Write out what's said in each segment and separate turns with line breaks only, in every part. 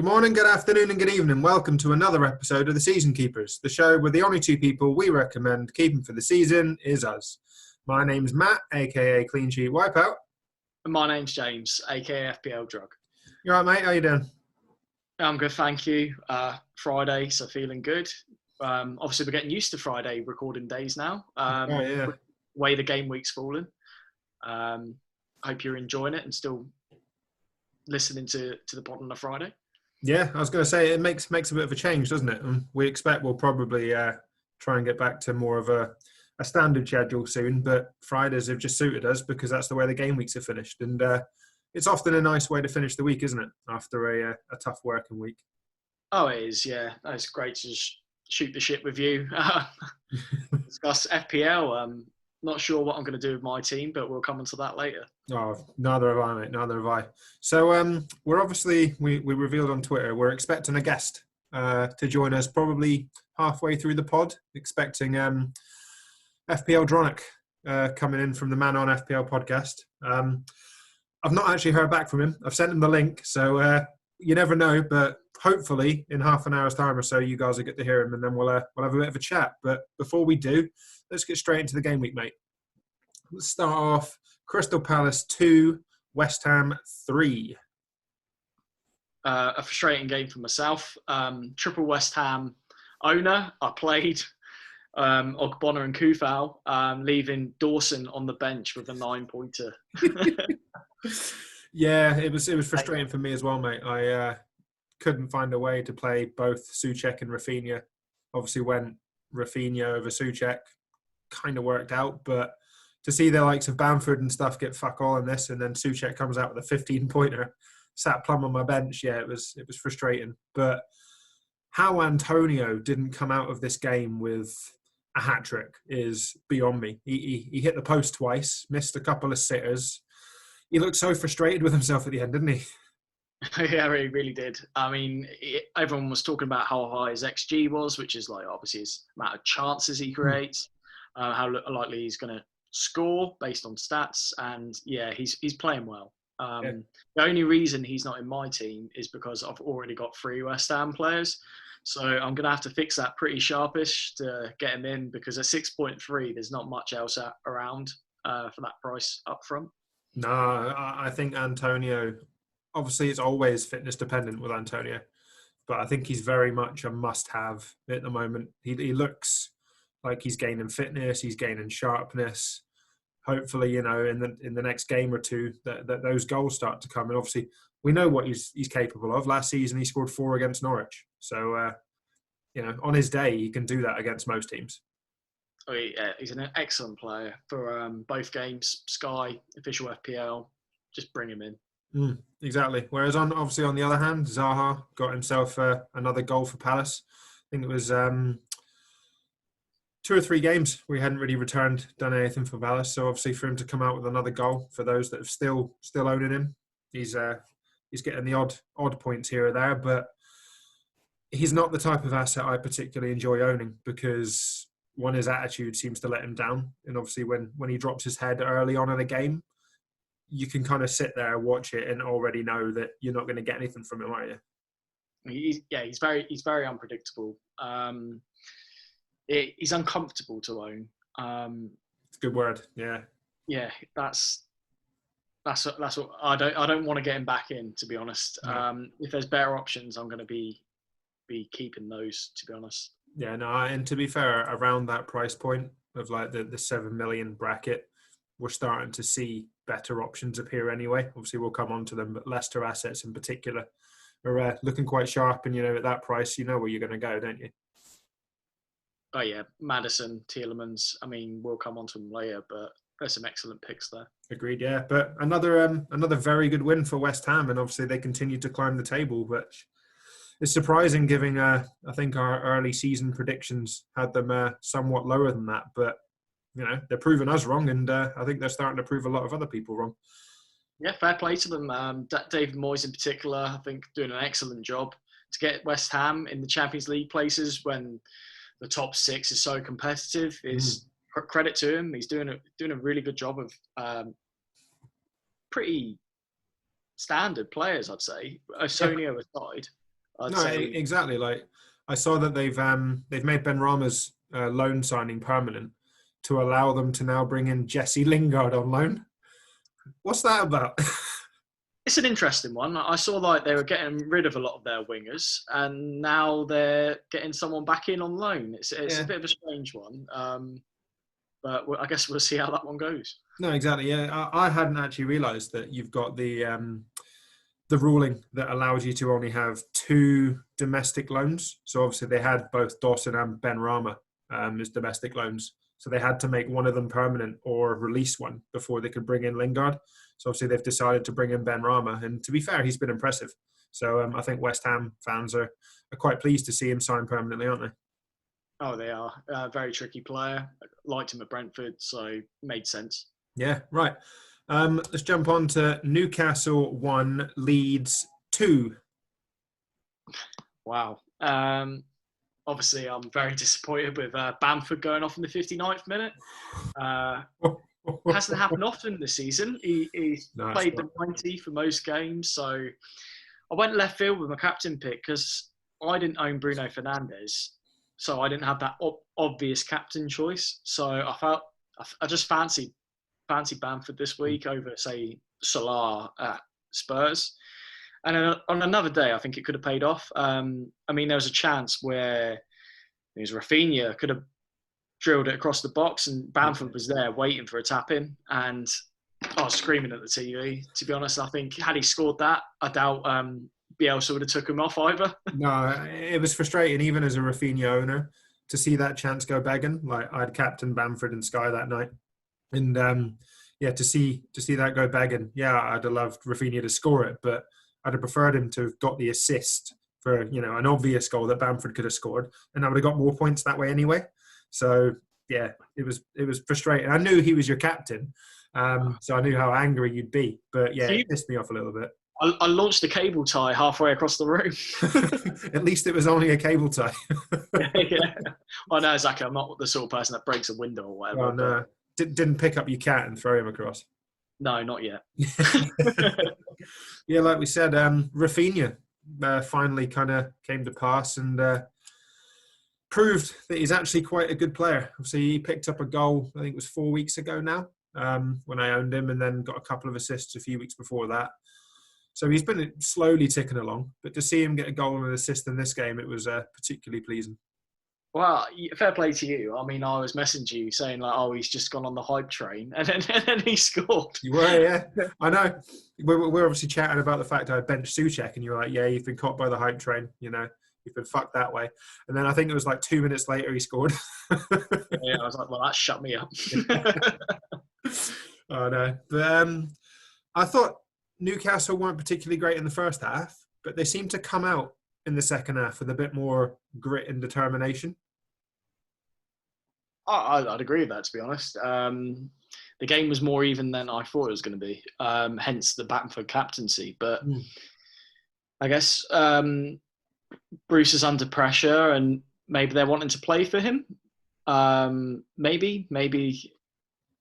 Good morning, good afternoon and good evening. Welcome to another episode of The Season Keepers, the show where the only two people we recommend keeping for the season is us. My name's Matt, aka Clean Sheet Wipeout.
And my name's James, aka FPLDronuk.
You alright, mate? How you doing?
I'm good, thank you. Friday, so feeling good. Obviously, we're getting used to Friday recording days now. Way the game week's fallen. Hope you're enjoying it and still listening to the pod on a Friday.
Yeah, I was going to say, it makes a bit of a change, doesn't it? And we expect we'll probably try and get back to more of a standard schedule soon, but Fridays have just suited us because that's the way the game weeks are finished. And it's often a nice way to finish the week, isn't it? After a tough working week.
Oh, it is, yeah. It's great to just shoot the shit with you. Discuss FPL. Not sure what I'm going to do with my team, but we'll come into that later.
Oh, neither have I, mate. Neither have I. So we're obviously, we revealed on Twitter, we're expecting a guest to join us probably halfway through the pod, expecting FPLDronuk coming in from the Man On FPL Podcast. I've not actually heard back from him. I've sent him the link, so you never know, but hopefully in half an hour's time or so, you guys will get to hear him, and then we'll have a bit of a chat. But before we do, let's get straight into the game week, mate. Let's start off Crystal Palace 2, West Ham 3.
A frustrating game for myself. Triple West Ham owner. I played Ogbonna and Kufal, leaving Dawson on the bench with a 9-pointer.
Yeah, it was frustrating for me as well, mate. I couldn't find a way to play both Souček and Rafinha. Obviously, went Rafinha over Souček. Kind of worked out, but to see the likes of Bamford and stuff get fuck all in this, and then Souček comes out with a 15-pointer, sat plumb on my bench. Yeah, it was frustrating. But how Antonio didn't come out of this game with a hat trick is beyond me. He hit the post twice, missed a couple of sitters. He looked so frustrated with himself at the end, didn't he?
Yeah, he really did. I mean, everyone was talking about how high his XG was, which is like obviously his amount of chances he creates, how likely he's going to score based on stats, and yeah, he's playing well. The only reason he's not in my team is because I've already got 3 West Ham players, so I'm going to have to fix that pretty sharpish to get him in, because at 6.3 there's not much else around for that price up front.
No, I think Antonio, obviously it's always fitness dependent with Antonio, but I think he's very much a must-have at the moment. He looks like he's gaining fitness, he's gaining sharpness. Hopefully, in the next game or two, that those goals start to come. And obviously, we know what he's capable of. Last season, he scored 4 against Norwich. So, on his day, he can do that against most teams.
Oh, yeah, he's an excellent player for both games. Sky, official FPL, just bring him in.
Exactly. Whereas on the other hand, Zaha got himself another goal for Palace. I think it was 2 or 3 games we hadn't really done anything for Palace. So obviously for him to come out with another goal, for those that have still owning him, he's getting the odd points here or there, but he's not the type of asset I particularly enjoy owning, because one, his attitude seems to let him down, and obviously when he drops his head early on in a game, you can kind of sit there, watch it, and already know that you're not going to get anything from him, are you?
He's very unpredictable. He's uncomfortable to own.
It's a good word. Yeah.
Yeah, that's what I don't want to get him back in, to be honest. No. If there's better options, I'm going to be keeping those, to be honest.
Yeah, no, and to be fair, around that price point of like the 7 million bracket, we're starting to see better options appear anyway. Obviously, we'll come on to them, but Leicester assets in particular are looking quite sharp, and at that price, you know where you're going to go, don't you?
Oh yeah, Maddison, Tielemans. I mean, we'll come on to them later, but there's some excellent picks there.
Agreed, yeah. But another very good win for West Ham, and obviously they continue to climb the table, but it's surprising, given I think our early season predictions had them somewhat lower than that. But they're proving us wrong, and I think they're starting to prove a lot of other people wrong.
Yeah, fair play to them. David Moyes in particular, I think, doing an excellent job to get West Ham in the Champions League places when the top 6 is so competitive. Is credit to him. He's doing a really good job of pretty standard players, I'd say. Sonio aside. I'd
No,
say.
exactly. Like I saw that they've made Ben Rama's loan signing permanent to allow them to now bring in Jesse Lingard on loan. What's that about?
It's an interesting one. I saw like they were getting rid of a lot of their wingers, and now they're getting someone back in on loan. It's
Yeah.
a bit of a strange one, but I guess we'll see how that one goes.
No, exactly. Yeah, I hadn't actually realised that you've got the ruling that allows you to only have 2 domestic loans. So obviously they had both Dawson and Ben Rama as domestic loans. So they had to make one of them permanent or release one before they could bring in Lingard. So obviously they've decided to bring in Ben Rama. And to be fair, he's been impressive. So I think West Ham fans are quite pleased to see him sign permanently, aren't they?
Oh, they are a very tricky player. Liked him at Brentford, so made sense.
Yeah, right. Let's jump on to Newcastle 1, Leeds 2.
Wow. Obviously, I'm very disappointed with Bamford going off in the 59th minute. Hasn't happened often this season. He's played the 90 for most games. So I went left field with my captain pick because I didn't own Bruno Fernandes. So I didn't have that obvious captain choice. So I just fancied Bamford this week over, say, Salah at Spurs. And on another day, I think it could have paid off. I mean, there was a chance where Rafinha could have drilled it across the box and Bamford was there waiting for a tap-in. And I was screaming at the TV. To be honest, I think had he scored that, I doubt Bielsa would have took him off either.
No, it was frustrating, even as a Rafinha owner, to see that chance go begging. Like I'd captained Bamford and Sky that night. And to see that go begging, I'd have loved Rafinha to score it, but I'd have preferred him to have got the assist for an obvious goal that Bamford could have scored, and I would have got more points that way anyway. So it was frustrating. I knew he was your captain, so I knew how angry you'd be. But it pissed me off a little bit.
I launched a cable tie halfway across the room.
At least it was only a cable tie.
Yeah. I know, exactly. I'm not the sort of person that breaks a window or whatever.
Oh, no. Didn't pick up your cat and throw him across.
No, not yet.
Yeah, like we said, Rafinha finally kind of came to pass and proved that he's actually quite a good player. Obviously, he picked up a goal, I think it was 4 weeks ago now, when I owned him, and then got a couple of assists a few weeks before that. So he's been slowly ticking along, but to see him get a goal and an assist in this game, it was particularly pleasing.
Well, fair play to you. I mean, I was messaging you saying like, "Oh, he's just gone on the hype train," and then he scored.
You were, yeah. I know. We're obviously chatting about the fact I benched Souček, and you were like, "Yeah, you've been caught by the hype train. You've been fucked that way." And then I think it was like 2 minutes later he scored.
Yeah, I was like, "Well, that shut me up."
Oh no, but I thought Newcastle weren't particularly great in the first half, but they seemed to come out in the second half with a bit more grit and determination.
I'd agree with that, to be honest. The game was more even than I thought it was going to be, hence the Bamford captaincy. But I guess Bruce is under pressure and maybe they're wanting to play for him. Maybe.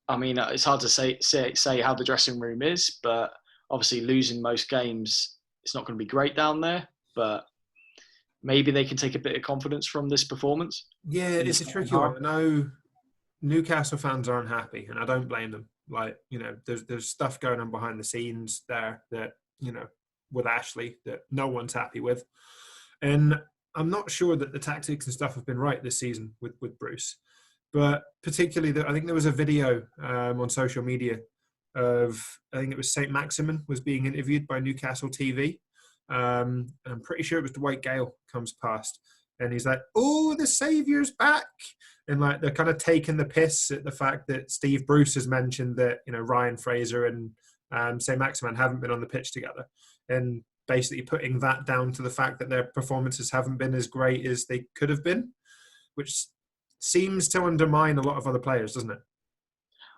I mean, it's hard to say how the dressing room is, but obviously losing most games, it's not going to be great down there. But maybe they can take a bit of confidence from this performance.
Yeah, it's a tricky one. I know Newcastle fans aren't happy, and I don't blame them. Like, there's stuff going on behind the scenes there that, with Ashley that no one's happy with. And I'm not sure that the tactics and stuff have been right this season with Bruce. But particularly, I think there was a video on social media of, I think it was St. Maximin was being interviewed by Newcastle TV. I'm pretty sure it was Dwight Gale comes past. And he's like, "Oh, the saviour's back." And like they're kind of taking the piss at the fact that Steve Bruce has mentioned that, Ryan Fraser and St. Maximin haven't been on the pitch together. And basically putting that down to the fact that their performances haven't been as great as they could have been, which seems to undermine a lot of other players, doesn't it?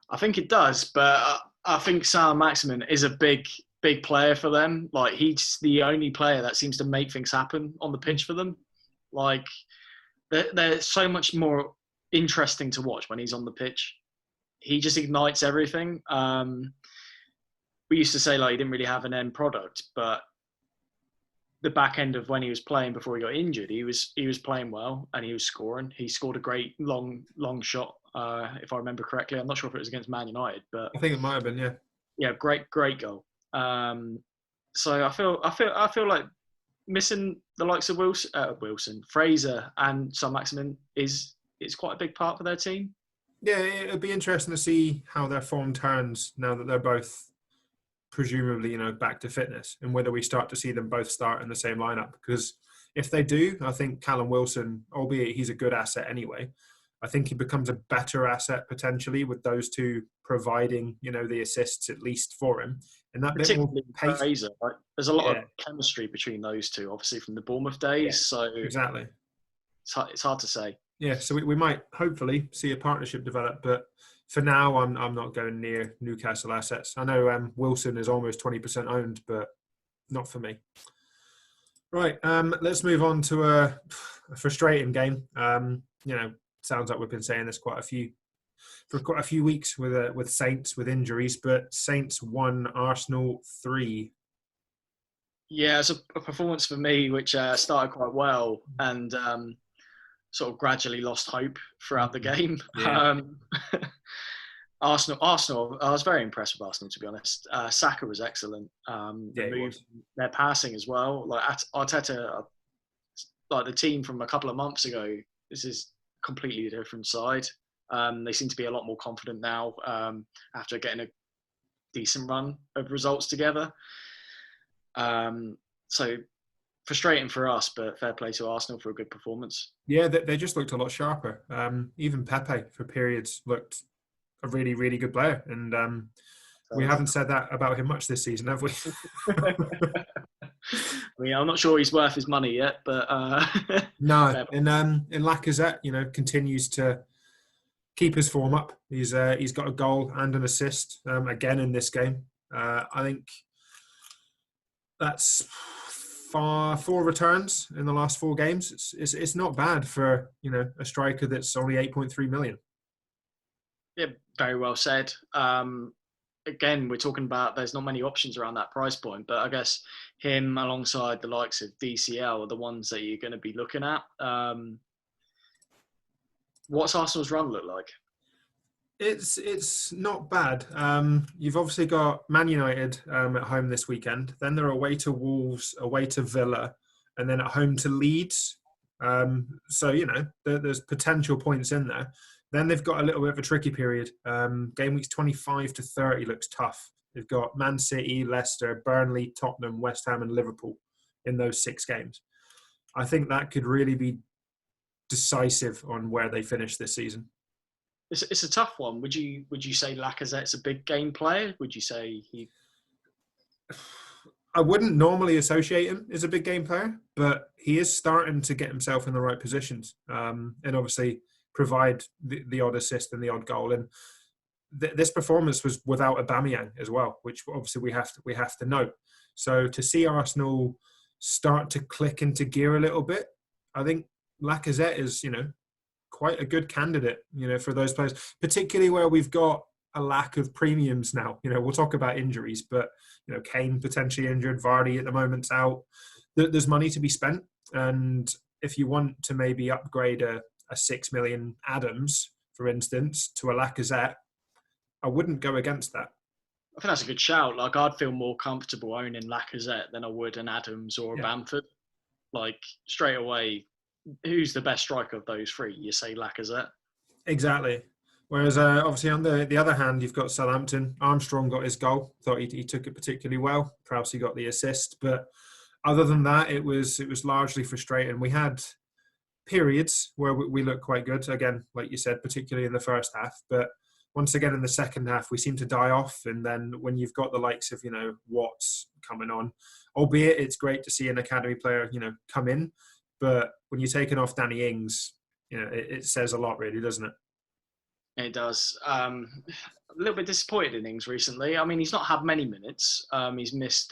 I think it does, but I think St. Maximin is a big player for them. Like, he's the only player that seems to make things happen on the pitch for them. Like, they're so much more interesting to watch when he's on the pitch. He just ignites everything. We used to say, like, he didn't really have an end product, but the back end of when he was playing before he got injured, he was playing well and he was scoring. He scored a great long shot, if I remember correctly. I'm not sure if it was against Man United, but
I think it might have been, yeah.
Yeah, great goal. So I feel like missing the likes of Wilson, Fraser, and Saint-Maximin is quite a big part for their team.
Yeah, it'd be interesting to see how their form turns now that they're both presumably, back to fitness, and whether we start to see them both start in the same lineup. Because if they do, I think Callum Wilson, albeit he's a good asset anyway, I think he becomes a better asset potentially with those two providing, the assists at least for him. And that bit more pace.
Fraser, right? There's a lot of chemistry between those two, obviously from the Bournemouth days. So
exactly,
it's hard to say.
Yeah, so we might hopefully see a partnership develop, but for now, I'm not going near Newcastle assets. I know Wilson is almost 20% owned, but not for me. Right, let's move on to a frustrating game. Sounds like we've been saying this for quite a few weeks with Saints with injuries, but Saints won, Arsenal 3.
Yeah, it's a performance for me which started quite well and sort of gradually lost hope throughout the game.
Yeah.
Arsenal. I was very impressed with Arsenal, to be honest. Saka was excellent. Their passing as well. Like Arteta, like the team from a couple of months ago, this is completely a different side. They seem to be a lot more confident now after getting a decent run of results together. So frustrating for us, but fair play to Arsenal for a good performance.
Yeah, they just looked a lot sharper. Even Pepe for periods looked a really, really good player. And we haven't said that about him much this season, have we?
I mean, I'm not sure he's worth his money yet, but
no. And Lacazette, continues to keep his form up. He's got a goal and an assist again in this game. I think that's 4 returns in the last 4 games. It's not bad for a striker that's only 8.3 million.
Yeah, very well said. Again, we're talking about there's not many options around that price point, but I guess him alongside the likes of DCL are the ones that you're going to be looking at. What's Arsenal's run look like?
It's not bad. You've obviously got Man United at home this weekend. Then they're away to Wolves, away to Villa, and then at home to Leeds. So, there's potential points in there. Then they've got a little bit of a tricky period. Game weeks 25 to 30 looks tough. They've got Man City, Leicester, Burnley, Tottenham, West Ham and Liverpool in those 6 games. I think that could really be decisive on where they finish this season.
It's a tough one. Would you say Lacazette's a big game player? Would you say he?
I wouldn't normally associate him as a big game player, but he is starting to get himself in the right positions, and obviously provide the odd assist and the odd goal. And this performance was without Aubameyang as well, which obviously we have to note. So to see Arsenal start to click into gear a little bit, I think Lacazette is quite a good candidate, for those players, particularly where we've got a lack of premiums now. We'll talk about injuries, but Kane potentially injured, Vardy at the moment's out. There's money to be spent, and if you want to maybe upgrade a 6 million Adams, for instance, to a Lacazette, I wouldn't go against that.
I think that's a good shout. Like, I'd feel more comfortable owning Lacazette than I would an Adams or a Bamford. Like, straight away, who's the best striker of those 3? You say Lacazette.
Exactly. Whereas, obviously, on the other hand, you've got Southampton. Armstrong got his goal. Thought he took it particularly well. Perhaps he got the assist. But other than that, it was largely frustrating. We had periods where we looked quite good. Again, like you said, particularly in the first half. But once again, in the second half, we seem to die off. And then when you've got the likes of, Watts coming on, albeit it's great to see an academy player, come in. But when you're taking off Danny Ings, it says a lot, really, doesn't it?
It does. A little bit disappointed in Ings recently. I mean, he's not had many minutes. He's missed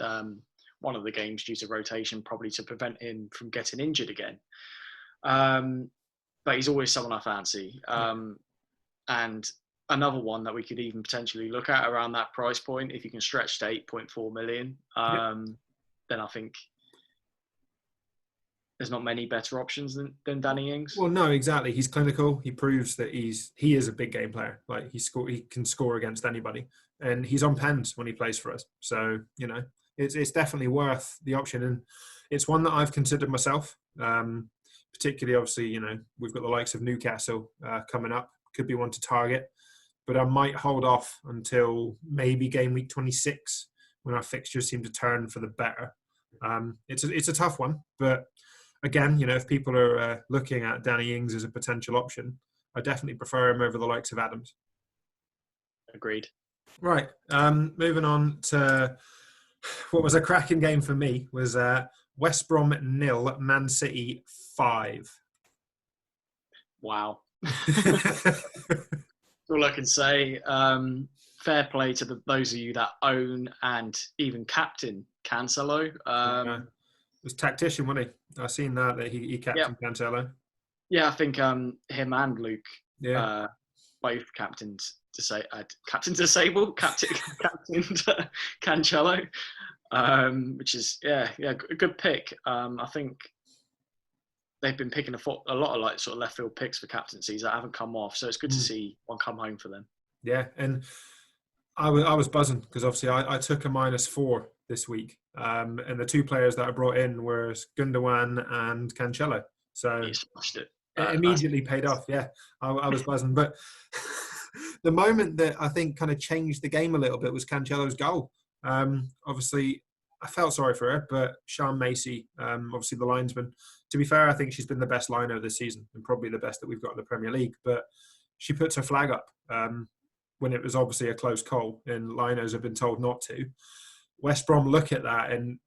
one of the games due to rotation, probably to prevent him from getting injured again. But he's always someone I fancy. And another one that we could even potentially look at around that price point, if you can stretch to 8.4 million, then I think there's not many better options than Danny Ings.
Well, no, exactly. He's clinical. He proves that he is a big game player. Like he can score against anybody, and he's on pens when he plays for us. So it's definitely worth the option, and it's one that I've considered myself. Particularly, obviously, we've got the likes of Newcastle coming up. Could be one to target, but I might hold off until maybe game week 26 when our fixtures seem to turn for the better. It's a tough one, but again, if people are looking at Danny Ings as a potential option, I definitely prefer him over the likes of Adams.
Agreed.
Right. Moving on to what was a cracking game for me was West Brom 0, Man City 5.
Wow. All I can say. Fair play to those of you that own and even captain Cancelo.
Was tactician, wasn't he? I seen that he captained Cancelo.
Yeah, I think him and Luke both captained Cancelo, which is a good pick. I think they've been picking a lot of sort of left field picks for captaincies that haven't come off, so it's good to see one come home for them. Yeah,
and I was buzzing because obviously I took a -4 this week, and the two players that I brought in were Gundogan and Cancelo. So
he smashed it.
It immediately paid off. Yeah, I was buzzing. But the moment that I think kind of changed the game a little bit was Cancelo's goal. Obviously, I felt sorry for her, but Sian Macy, obviously the linesman, to be fair, I think she's been the best liner this season and probably the best that we've got in the Premier League. But she puts her flag up when it was obviously a close call and liners have been told not to. West Brom look at that and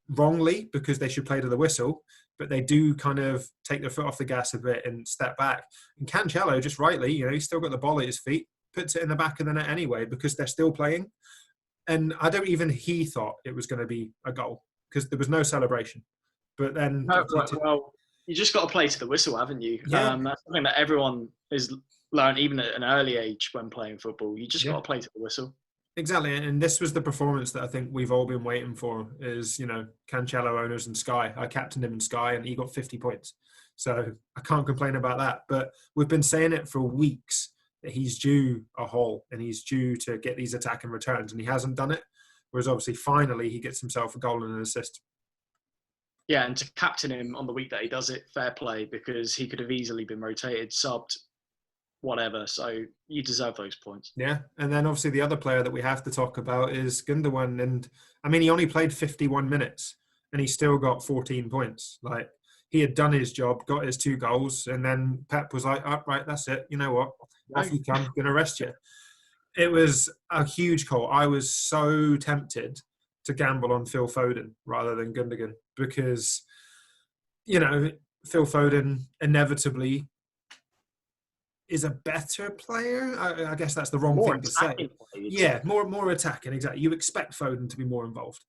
wrongly, because they should play to the whistle, but they do kind of take their foot off the gas a bit and step back. And Cancelo, just rightly, he's still got the ball at his feet, puts it in the back of the net anyway because they're still playing. And I don't even he thought it was going to be a goal because there was no celebration. But then...
Well, you just got to play to the whistle, haven't you?
Yeah.
That's something that everyone has learned, even at an early age when playing football. You just got to play to the whistle.
Exactly, and this was the performance that I think we've all been waiting for is, Cancelo owners and Sky. I captained him in Sky and he got 50 points. So I can't complain about that. But we've been saying it for weeks that he's due a haul and he's due to get these attacking returns and he hasn't done it. Whereas obviously finally he gets himself a goal and an assist.
Yeah, and to captain him on the week that he does it, fair play, because he could have easily been rotated, subbed, whatever. So you deserve those points.
Yeah, and then obviously the other player that we have to talk about is Gundogan. And I mean, he only played 51 minutes and he still got 14 points. Like, he had done his job, got his 2 goals, and then Pep was like, oh, right, that's it. You know what? Off you come, going to rest you. It was a huge call. I was so tempted to gamble on Phil Foden rather than Gundogan because, Phil Foden inevitably is a better player. I guess that's the wrong thing to say. Yeah, more attacking, exactly. You expect Foden to be more involved.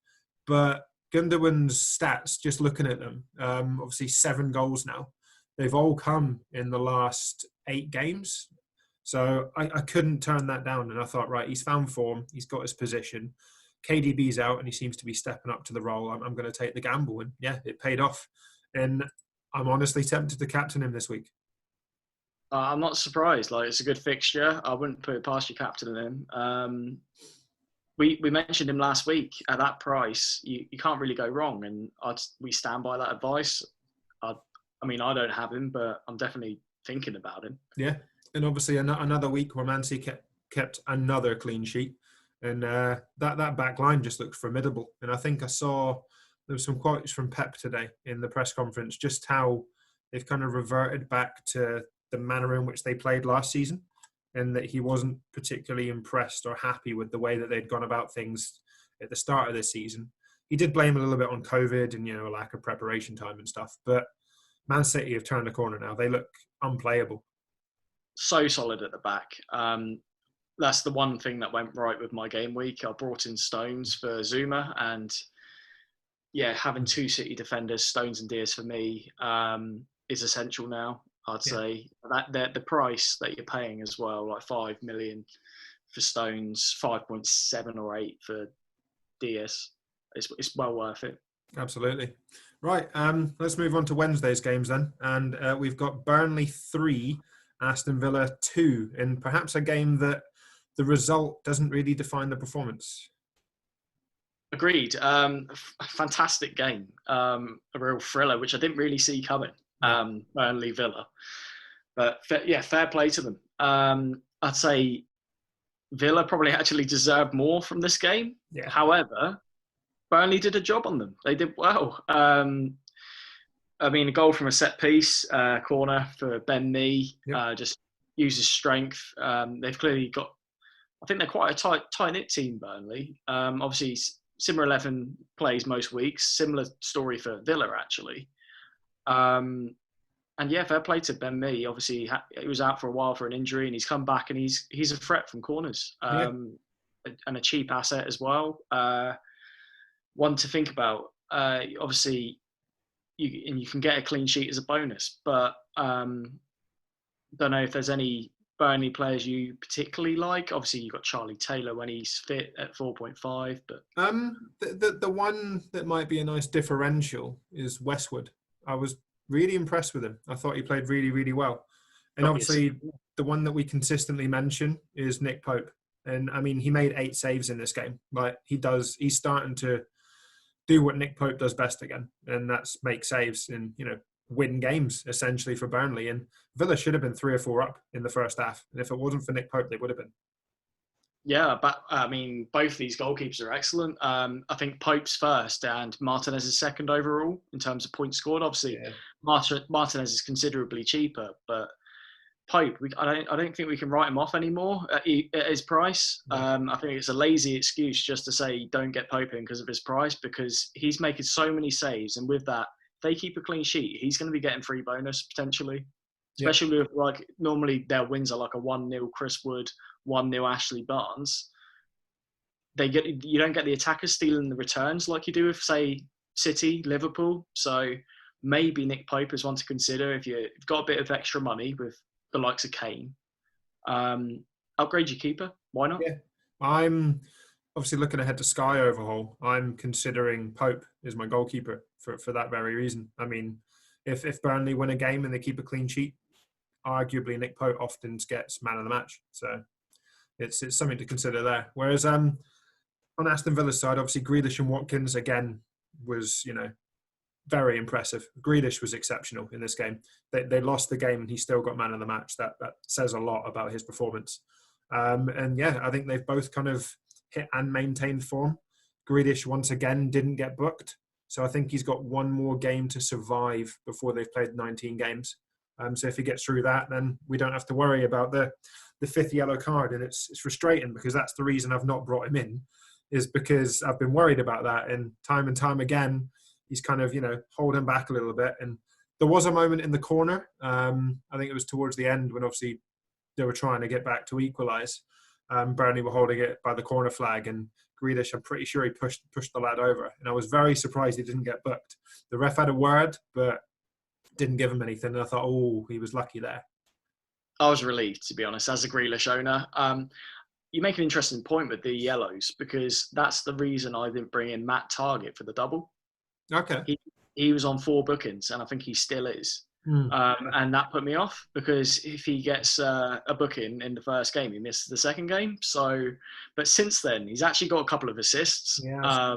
But Gundogan's stats, just looking at them, obviously 7 goals now. They've all come in the last 8 games. So I couldn't turn that down. And I thought, right, he's found form. He's got his position. KDB's out and he seems to be stepping up to the role. I'm going to take the gamble. And yeah, it paid off. And I'm honestly tempted to captain him this week.
I'm not surprised. It's a good fixture. I wouldn't put it past your captain him. We mentioned him last week. At that price, you can't really go wrong. And we stand by that advice. I don't have him, but I'm definitely thinking about him.
Yeah. And obviously another week where Man City kept another clean sheet. And that back line just looks formidable. And I think I saw there was some quotes from Pep today in the press conference, just how they've kind of reverted back to the manner in which they played last season, and that he wasn't particularly impressed or happy with the way that they'd gone about things at the start of this season. He did blame a little bit on COVID and, a lack of preparation time and stuff. But Man City have turned the corner now. They look unplayable.
So solid at the back. That's the one thing that went right with my game week. I brought in Stones for Zuma, and having 2 City defenders, Stones and Diaz for me, is essential now. I'd say that the price that you're paying as well, like 5 million for Stones, 5.7 or 8 for Diaz, it's well worth it.
Absolutely. Right, let's move on to Wednesday's games then. And we've got Burnley 3, Aston Villa 2, in perhaps a game that the result doesn't really define the performance.
Agreed. Fantastic game. A real thriller, which I didn't really see coming. Burnley Villa. But fair play to them. I'd say Villa probably actually deserved more from this game.
Yeah.
However, Burnley did a job on them. They did well. A goal from a set piece, corner for Ben Mee, just uses strength. They've clearly got, I think they're quite a tight-knit team, Burnley. Obviously, similar 11 plays most weeks. Similar story for Villa, actually. Fair play to Ben Mee. Obviously, he was out for a while for an injury, and he's come back, and he's a threat from corners. And a cheap asset as well. One to think about. Obviously, you can get a clean sheet as a bonus, but don't know if there's any Burnley players you particularly like. Obviously, you've got Charlie Taylor when he's fit at 4.5, but
the one that might be a nice differential is Westwood. I was really impressed with him. I thought he played really, really well. And obviously, the one that we consistently mention is Nick Pope. And I mean, he made 8 saves in this game. Like he's starting to do what Nick Pope does best again, and that's make saves and win games essentially for Burnley. And Villa should have been 3 or 4 up in the first half, and if it wasn't for Nick Pope, they would have been.
Yeah, but both these goalkeepers are excellent. I think Pope's first and Martinez is second overall in terms of points scored. Obviously, Martinez is considerably cheaper, but Pope, I don't think we can write him off anymore at his price. I think it's a lazy excuse just to say don't get Pope in because of his price, because he's making so many saves, and with that, if they keep a clean sheet, he's going to be getting free bonus potentially. Especially with normally their wins are like a 1-0 Chris Wood, 1-0 Ashley Barnes. You don't get the attackers stealing the returns like you do with, say, City, Liverpool. So maybe Nick Pope is one to consider if you've got a bit of extra money with the likes of Kane. Upgrade your keeper. Why not?
Yeah. I'm obviously looking ahead to Sky overhaul. I'm considering Pope as my goalkeeper for that very reason. I mean, if Burnley win a game and they keep a clean sheet, arguably Nick Pope often gets man of the match. So it's something to consider there. Whereas on Aston Villa's side, obviously Grealish and Watkins again was very impressive. Grealish was exceptional in this game. They lost the game and he still got man of the match. That says a lot about his performance. I think they've both kind of hit and maintained form. Grealish once again didn't get booked, so I think he's got one more game to survive before they've played 19 games. So if he gets through that, then we don't have to worry about the 5th yellow card. And it's frustrating because that's the reason I've not brought him in, is because I've been worried about that. And time again, he's kind of, holding back a little bit. And there was a moment in the corner, I think it was towards the end when obviously they were trying to get back to equalise. Burnley were holding it by the corner flag, and Grealish, I'm pretty sure he pushed the lad over. And I was very surprised he didn't get booked. The ref had a word, but didn't give him anything. And I thought, he was lucky there.
I was relieved, to be honest, as a Grealish owner. You make an interesting point with the yellows, because that's the reason I didn't bring in Matt Target for the double.
Okay.
He was on 4 bookings, and I think he still is. And that put me off, because if he gets a booking in the first game, he misses the second game. But since then, he's actually got a couple of assists. Yeah,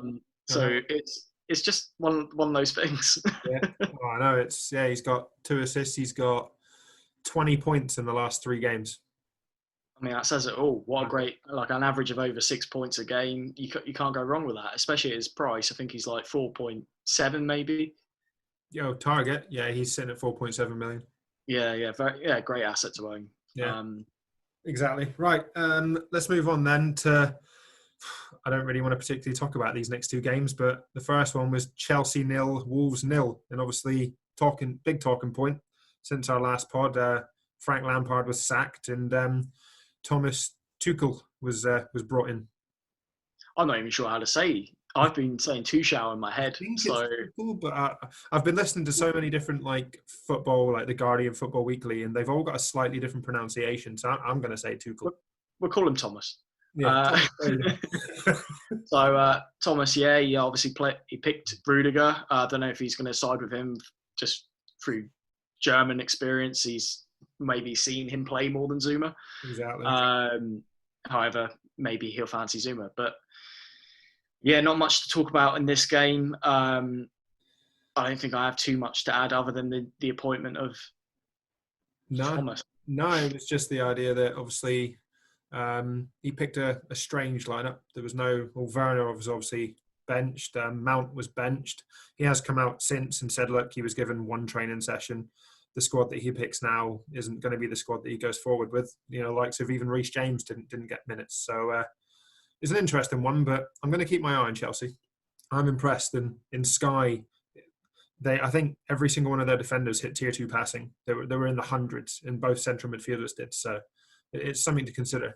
it's just one of those things.
Yeah, I know. He's got 2 assists. He's got 20 points in the last 3 games.
I mean, that says it all. What a great, an average of over 6 points a game. You can't go wrong with that, especially at his price. I think he's like 4.7 maybe.
Target. Yeah, he's sitting at 4.7 million.
Yeah, great asset to own.
Yeah, exactly. Right. Let's move on then to. I don't really want to particularly talk about these next 2 games, but the first one was Chelsea 0, Wolves 0, and obviously big talking point since our last pod. Frank Lampard was sacked, and Thomas Tuchel was brought in.
I'm not even sure how to say. I've been saying Tuchel in my head.
But I've been listening to so many different football, like the Guardian, Football Weekly, and they've all got a slightly different pronunciation. So I'm going to say Tuchel.
We'll call him Thomas.
Yeah.
So Thomas, he obviously he picked Rudiger. I don't know if he's going to side with him just through German experience. He's maybe seen him play more than Zuma.
Exactly.
However, maybe he'll fancy Zuma. But yeah, not much to talk about in this game. I don't think I have too much to add other than the appointment of Thomas.
No, it was just the idea that obviously he picked a strange lineup. There was Werner was obviously benched. Mount was benched. He has come out since and said, look, he was given one training session. The squad that he picks now isn't going to be the squad that he goes forward with. Likes of even Reece James didn't get minutes. So it's an interesting one, but I'm going to keep my eye on Chelsea. I'm impressed. And in Sky, I think every single one of their defenders hit tier 2 passing. They were in the hundreds, and both central midfielders did. So it's something to consider.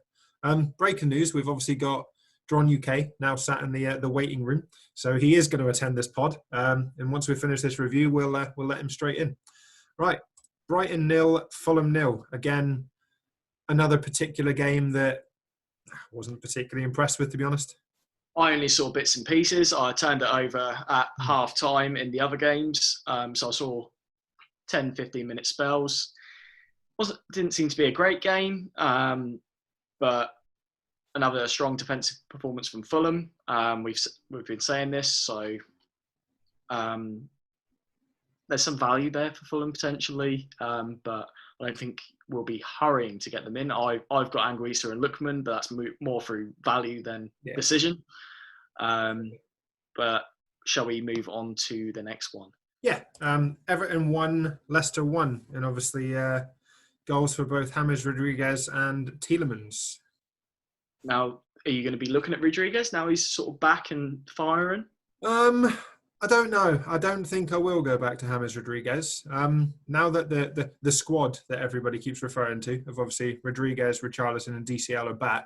Breaking news: we've obviously got Dron UK now sat in the waiting room, so he is going to attend this pod. And once we finish this review, we'll let him straight in. Right, Brighton 0, Fulham 0. Again, another particular game that I wasn't particularly impressed with, to be honest.
I only saw bits and pieces. I turned it over at half time in the other games. So I saw 10, 15-minute spells. Didn't seem to be a great game, but another strong defensive performance from Fulham. We've been saying this, so there's some value there for Fulham potentially, but I don't think we'll be hurrying to get them in. I've got Anguissa and Lookman, but that's more through value than decision. But shall we move on to the next one?
Yeah, Everton 1, Leicester 1, and obviously goals for both James Rodriguez and Tielemans.
Now, are you going to be looking at Rodriguez now he's sort of back and firing?
I don't know. I don't think I will go back to James Rodriguez. Now that the squad that everybody keeps referring to, of obviously Rodriguez, Richarlison and DCL are back,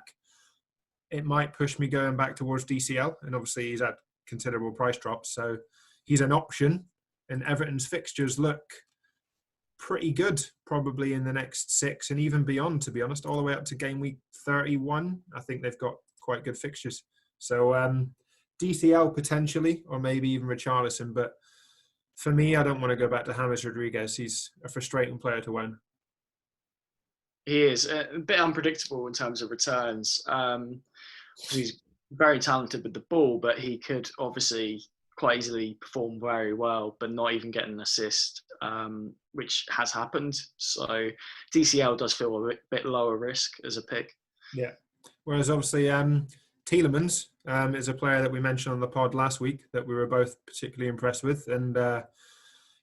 it might push me going back towards DCL. And obviously he's had considerable price drops, so he's an option. And Everton's fixtures look pretty good, probably in the next 6 and even beyond, to be honest, all the way up to game week 31. I think they've got quite good fixtures. So DCL potentially, or maybe even Richarlison. But for me, I don't want to go back to James Rodriguez. He's a frustrating player to own.
He is a bit unpredictable in terms of returns. He's very talented with the ball, but he could obviously quite easily perform very well, but not even get an assist, which has happened. So DCL does feel a bit lower risk as a pick.
Yeah. Whereas obviously Tielemans is a player that we mentioned on the pod last week that we were both particularly impressed with. And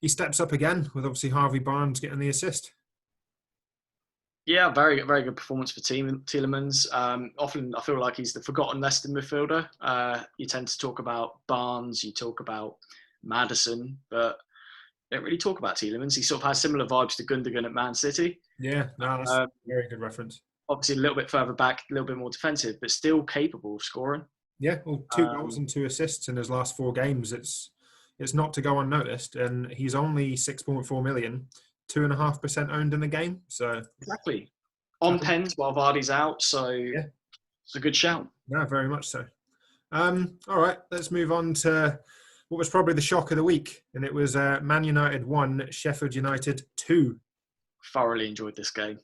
he steps up again with obviously Harvey Barnes getting the assist.
Yeah, very, very good performance for Tielemans. Often I feel like he's the forgotten Leicester midfielder. You tend to talk about Barnes, you talk about Maddison, but you don't really talk about Tielemans. He sort of has similar vibes to Gundogan at Man City.
Yeah, no, that's a very good reference.
Obviously a little bit further back, a little bit more defensive, but still capable of scoring.
Yeah, well, 2 goals and 2 assists in his last 4 games. It's not to go unnoticed, and he's only 6.4 million. 2.5% owned in the game. So
exactly on pens while Vardy's out. So yeah, it's a good shout.
No, very much so. All right, let's move on to what was probably the shock of the week, and it was Man United 1, Sheffield United 2.
Thoroughly enjoyed this game.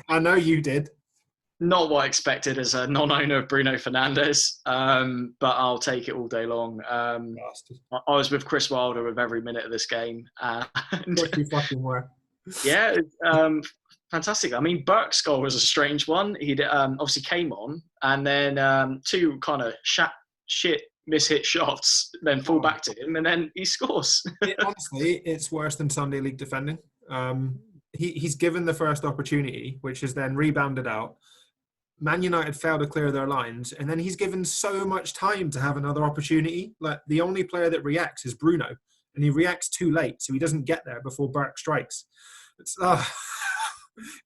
I know you did.
Not what I expected as a non-owner of Bruno Fernandes, but I'll take it all day long. I was with Chris Wilder with every minute of this game.
What you fucking were.
Yeah, fantastic. I mean, Burke's goal was a strange one. He obviously came on, and then 2 kind of shit miss-hit shots, then fall back to him, and then he scores.
Honestly, it's worse than Sunday League defending. He's given the first opportunity, which is then rebounded out. Man United fail to clear their lines, and then he's given so much time to have another opportunity. Like, the only player that reacts is Bruno, and he reacts too late, so he doesn't get there before Burke strikes. It's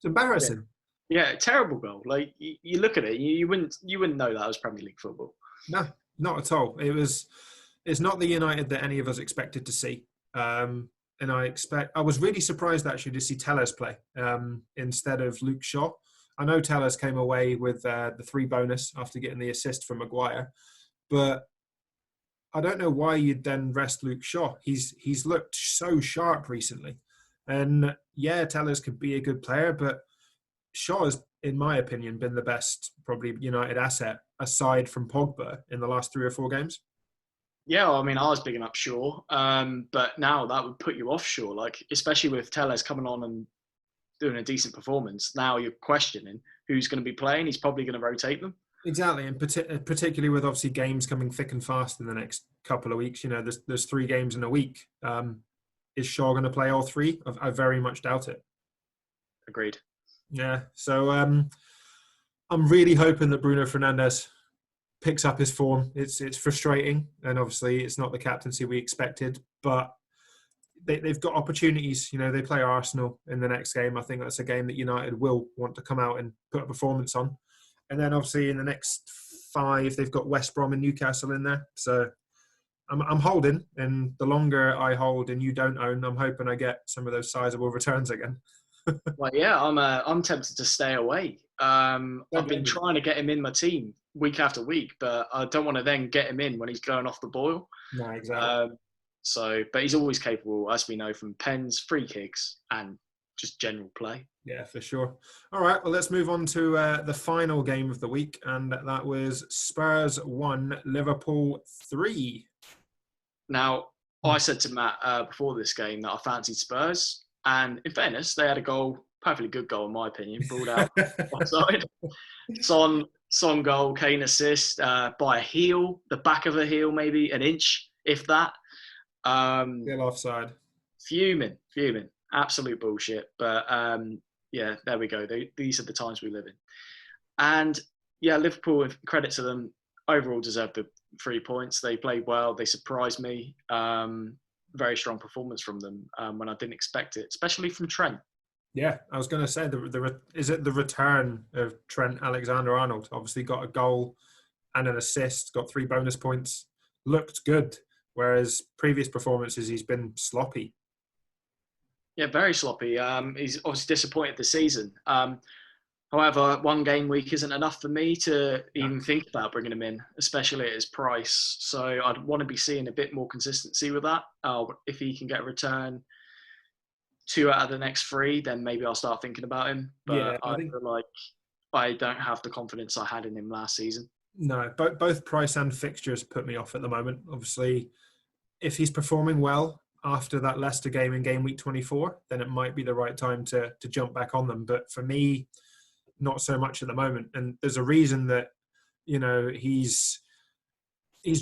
embarrassing.
Yeah, terrible goal. Like, you look at it, you wouldn't know that was Premier League football.
No, not at all. It's not the United that any of us expected to see. And I was really surprised actually to see Telles play instead of Luke Shaw. I know Tellers came away with the 3 bonus after getting the assist from Maguire, but I don't know why you'd then rest Luke Shaw. He's looked so sharp recently. And yeah, Tellers could be a good player, but Shaw has, in my opinion, been the best probably United asset aside from Pogba in the last 3 or 4 games.
Yeah, well, I mean, I was bigging up Shaw, but now that would put you off Shaw, like especially with Tellez coming on and doing a decent performance. Now you're questioning who's going to be playing. He's probably going to rotate them.
Exactly, and particularly with obviously games coming thick and fast in the next couple of weeks. There's 3 games in a week. Is Shaw going to play all 3? I very much doubt it.
Agreed.
Yeah, so I'm really hoping that Bruno Fernandes picks up his form. It's frustrating, and obviously it's not the captaincy we expected, but they've got opportunities. They play Arsenal in the next game. I think that's a game that United will want to come out and put a performance on. And then obviously in the next 5, they've got West Brom and Newcastle in there. So I'm holding, and the longer I hold and you don't own, I'm hoping I get some of those sizable returns again.
Well, yeah, I'm tempted to stay away. I've been trying to get him in my team week after week, but I don't want to then get him in when he's going off the boil.
No, exactly.
But he's always capable, as we know, from pens, free kicks, and just general play.
Yeah, for sure. All right, well, let's move on to the final game of the week, and that was Spurs 1, Liverpool 3.
Now, I said to Matt before this game that I fancied Spurs, and in fairness, they had a goal, perfectly good goal in my opinion, balled out offside. Son goal, Kane assist by a heel, the back of a heel maybe, an inch, if that.
Still offside.
Fuming. Absolute bullshit. But yeah, there we go. These are the times we live in. And yeah, Liverpool, credit to them, overall deserved the 3 points. They played well. They surprised me. Very strong performance from them when I didn't expect it, especially from Trent.
Yeah, I was going to say, is it the return of Trent Alexander-Arnold? Obviously got a goal and an assist, got 3 bonus points, looked good, whereas previous performances he's been sloppy.
Yeah, very sloppy. He's obviously disappointed this season. However, 1 game week isn't enough for me to even think about bringing him in, especially at his price. So I'd want to be seeing a bit more consistency with that. If he can get a return 2 out of the next 3, then maybe I'll start thinking about him. But yeah, I feel like I don't have the confidence I had in him last season.
No, both price and fixtures put me off at the moment. Obviously, if he's performing well after that Leicester game in game week 24, then it might be the right time to jump back on them. But for me, not so much at the moment. And there's a reason that, he's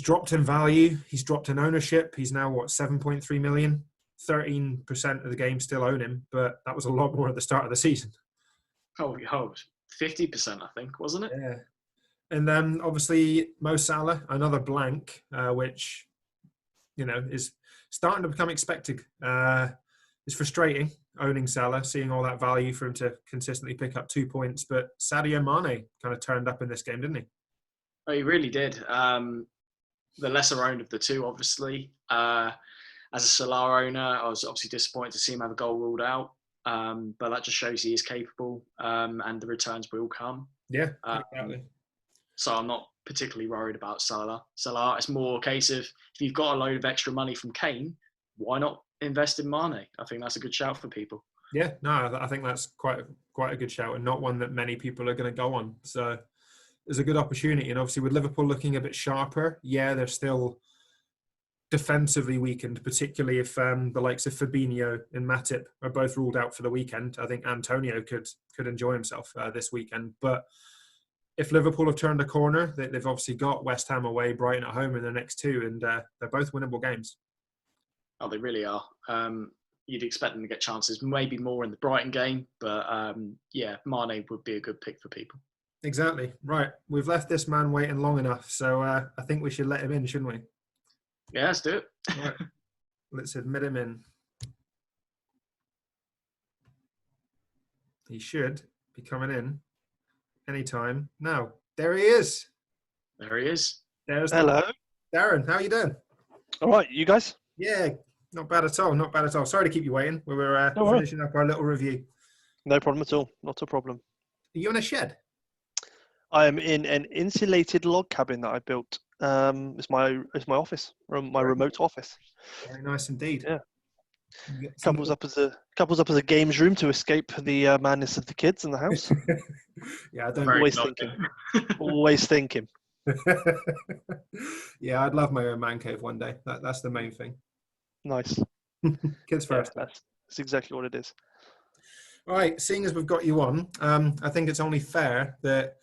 dropped in value. He's dropped in ownership. He's now, 7.3 million? 13% of the game still own him, but that was a lot more at the start of the season.
Oh, 50%, I think, wasn't it?
Yeah. And then obviously Mo Salah, another blank, which, is starting to become expected. It's frustrating owning Salah, seeing all that value for him to consistently pick up 2 points. But Sadio Mane kind of turned up in this game, didn't he?
Oh, he really did. The lesser owned of the 2, obviously. As a Salah owner, I was obviously disappointed to see him have a goal ruled out. But that just shows he is capable and the returns will come.
Yeah, exactly.
So I'm not particularly worried about Salah. It's more a case of if you've got a load of extra money from Kane, why not invest in Mane? I think that's a good shout for people.
Yeah, no, I think that's quite a good shout, and not one that many people are going to go on. So there's a good opportunity. And obviously with Liverpool looking a bit sharper, yeah, they're still defensively weakened, particularly if the likes of Fabinho and Matip are both ruled out for the weekend. I think Antonio could enjoy himself this weekend. But if Liverpool have turned a corner, they've obviously got West Ham away, Brighton at home in their next 2, and they're both winnable games.
Oh, they really are. You'd expect them to get chances, maybe more in the Brighton game, but yeah, Mane would be a good pick for people.
Exactly. Right. We've left this man waiting long enough, so I think we should let him in, shouldn't we?
Yeah, let's do it.
Right. Let's admit him in. He should be coming in anytime now. There he is.
There he is.
Hello.
Darren, how are you doing?
All right, you guys?
Yeah, not bad at all. Not bad at all. Sorry to keep you waiting. We were finishing up our little review.
No problem at all. Not a problem.
you in a shed?
I am in an insulated log cabin that I built. It's my office, my remote office.
Very nice indeed.
Yeah.
You get
Couples up as a games room to escape the madness of the kids in the house.
Yeah, I don't
Very
Always
exciting.
thinking. Always thinking.
Yeah, I'd love my own man cave one day. That's the main thing.
Nice.
Kids
Yeah,
first.
that's exactly what it is.
All right, seeing as we've got you on, I think it's only fair that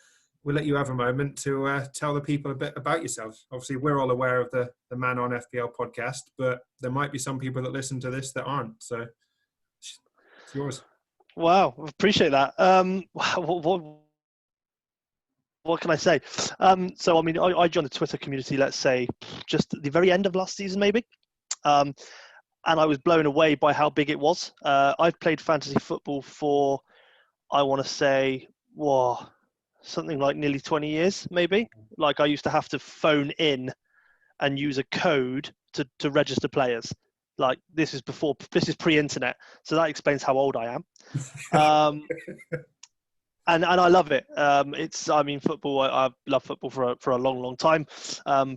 we'll let you have a moment to tell the people a bit about yourself. Obviously, we're all aware of the Man On FPL podcast, but there might be some people that listen to this that aren't. So it's yours.
Wow, appreciate that. What can I say? So, I mean, I joined the Twitter community, let's say, just at the very end of last season, maybe. And I was blown away by how big it was. I've played fantasy football for, I want to say, something like nearly 20 years, maybe. Like, I used to have to phone in and use a code to register players. Like, this is pre-internet. So that explains how old I am. And I love it. Football. I've loved football for a long, long time.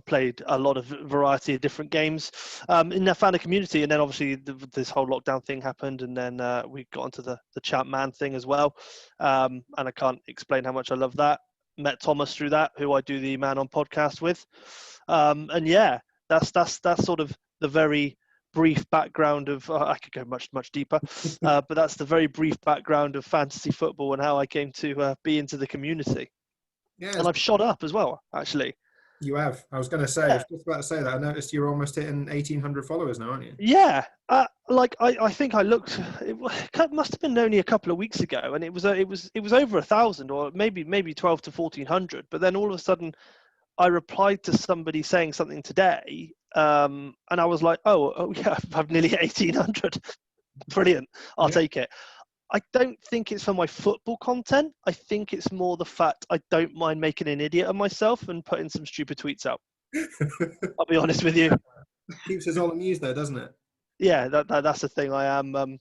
Played a lot of variety of different games. And I found a community, and then obviously this whole lockdown thing happened, and then we got onto the Champ Man thing as well. And I can't explain how much I love that. Met Thomas through that, who I do the Man On podcast with. And yeah, that's sort of the very brief background of I could go much deeper, but that's the very brief background of fantasy football and how I came to be into the community.
Yeah,
And I've shot up as well, actually.
You have. I was going to say, I was just about to say that. I noticed you're almost hitting 1,800 followers now, aren't you?
Yeah, I think I looked. It must have been only a couple of weeks ago, and it was over 1,000 or maybe 12 to 1,400. But then all of a sudden, I replied to somebody saying something today, and I was like, oh yeah, I've nearly 1,800. Brilliant, I'll take it. I don't think it's for my football content. I think it's more the fact I don't mind making an idiot of myself and putting some stupid tweets out. I'll be honest with you.
Keeps us all amused though, doesn't it?
Yeah, that's the thing. I am.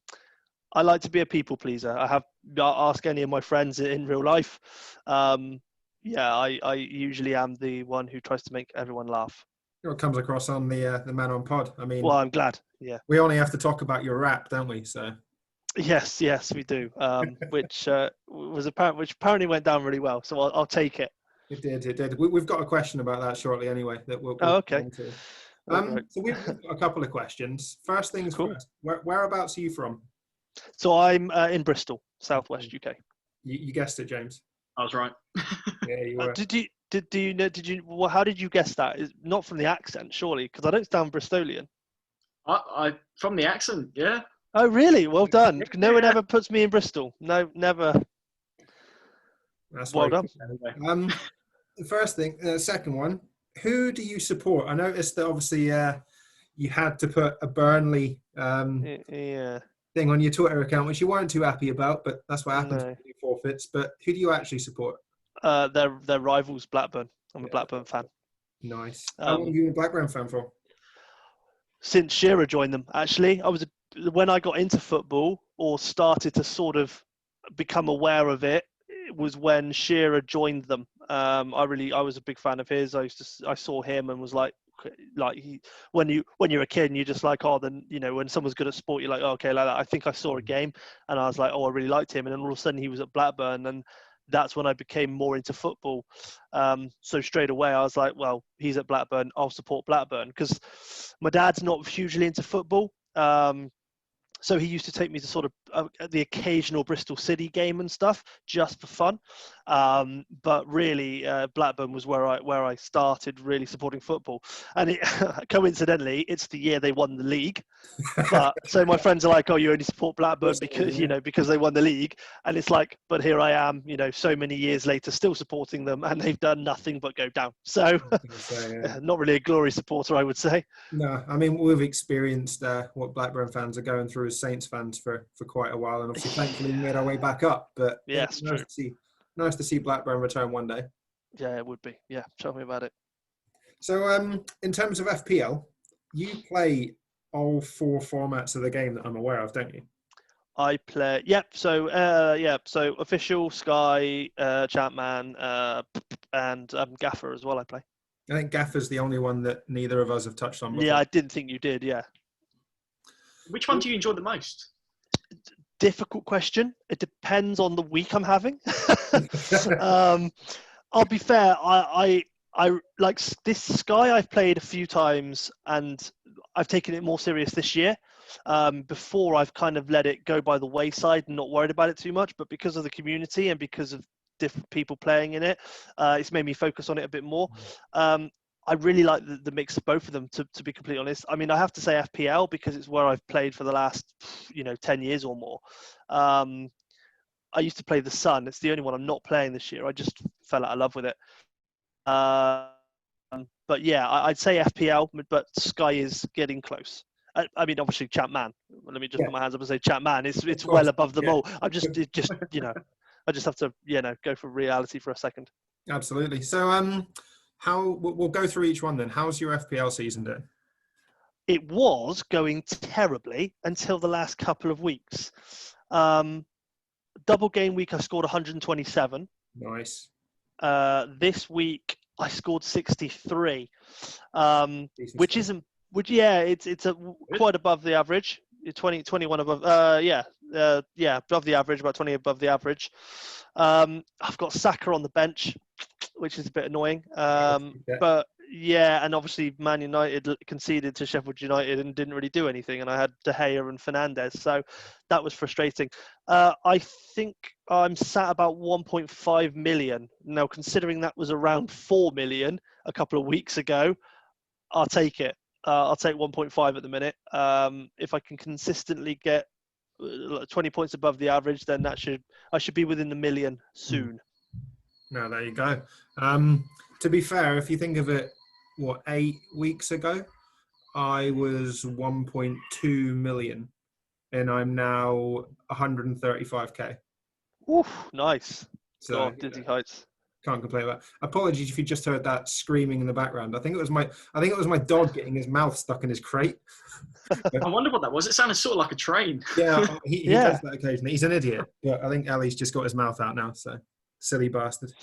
I like to be a people pleaser. I ask any of my friends in real life. Yeah, I usually am the one who tries to make everyone laugh.
It comes across on the Man On Pod. I mean,
well, I'm glad. Yeah,
we only have to talk about your rap, don't we? So
yes, we do. Which apparently went down really well. So I'll take it.
It did. We've got a question about that shortly, anyway. That we'll
okay.
To.
Right.
So we've got a couple of questions. First things first. Whereabouts are you from?
So I'm in Bristol, southwest UK.
You guessed it, James.
I was right.
Yeah, you were.
Did you know? Well, how did you guess that? Not from the accent, surely, because I don't sound Bristolian.
I from the accent, yeah.
Oh, really? Well done. No one ever puts me in Bristol. No, never.
That's
well done.
The first thing, second one. Who do you support? I noticed that obviously you had to put a Burnley thing on your Twitter account, which you weren't too happy about, but that's what happens when you forfeits. But who do you actually support?
Their rivals, Blackburn. I'm a Blackburn fan.
Nice. How long have you been a Blackburn fan for?
Since Shearer joined them, actually. When I got into football or started to sort of become aware of it, it was when Shearer joined them. I was a big fan of his. I saw him and was like when you're a kid and you're just like, oh, then, you know, when someone's good at sport, you're like, oh, okay, like that. I think I saw a game and I was like, oh, I really liked him. And then all of a sudden he was at Blackburn, and that's when I became more into football. So straight away I was like, well, he's at Blackburn, I'll support Blackburn, because my dad's not hugely into football. So he used to take me to sort of the occasional Bristol City game and stuff, just for fun. But really, Blackburn was where I started really supporting football. And coincidentally, it's the year they won the league. But so my friends are like, "Oh, you only support Blackburn because they won the league." And it's like, but here I am, so many years later, still supporting them, and they've done nothing but go down. So, not really a glory supporter, I would say.
No, I mean, we've experienced what Blackburn fans are going through as Saints fans for quite a while, and obviously, thankfully, we made our way back up. But
yeah,
it's nice to see Blackburn return one day.
Yeah, it would be. Yeah, tell me about it.
So, in terms of FPL, you play all four formats of the game that I'm aware of, don't you?
I play. Yep. So So official, Sky, Champman, and Gaffer as well. I play.
I think Gaffer's the only one that neither of us have touched on before.
Yeah, I didn't think you did. Yeah.
Which one do you enjoy the most?
Difficult question. It depends on the week I'm having. I'll be fair. I like this Sky. I've played a few times, and I've taken it more serious this year. Before, I've kind of let it go by the wayside and not worried about it too much. But because of the community and because of different people playing in it, it's made me focus on it a bit more. I really like the mix of both of them, to be completely honest. I mean, I have to say FPL because it's where I've played for the last, 10 years or more. I used to play the Sun. It's the only one I'm not playing this year. I just fell out of love with it. But yeah, I'd say FPL, but Sky is getting close. I mean, obviously, Champman. Let me just put my hands up and say Champman. It's well above them all. I just have to, go for reality for a second.
Absolutely. So, we'll go through each one then. How's your FPL season doing?
It was going terribly until the last couple of weeks. Double game week, I scored 127.
Nice.
This week, I scored 63, which
score.
isn't. It's quite above the average. 21 above. Above the average, about 20 above the average. I've got Saka on the bench, which is a bit annoying. But yeah, and obviously Man United conceded to Sheffield United and didn't really do anything, and I had De Gea and Fernandes, so that was frustrating. I think I'm sat about 1.5 million now. Considering that was around 4 million a couple of weeks ago, I'll take it. I'll take 1.5 at the minute. If I can consistently get 20 points above the average, then I should be within the million soon.
No, there you go. To be fair, if you think of it, 8 weeks ago, I was 1.2 million, and I'm now 135k.
Oof, nice.
So
dizzy heights.
Can't complain about. Apologies if you just heard that screaming in the background. I think it was my dog getting his mouth stuck in his crate.
I wonder what that was. It sounded sort of like a train.
Yeah, he does that occasionally. He's an idiot, but I think Ellie's just got his mouth out now. So silly bastard.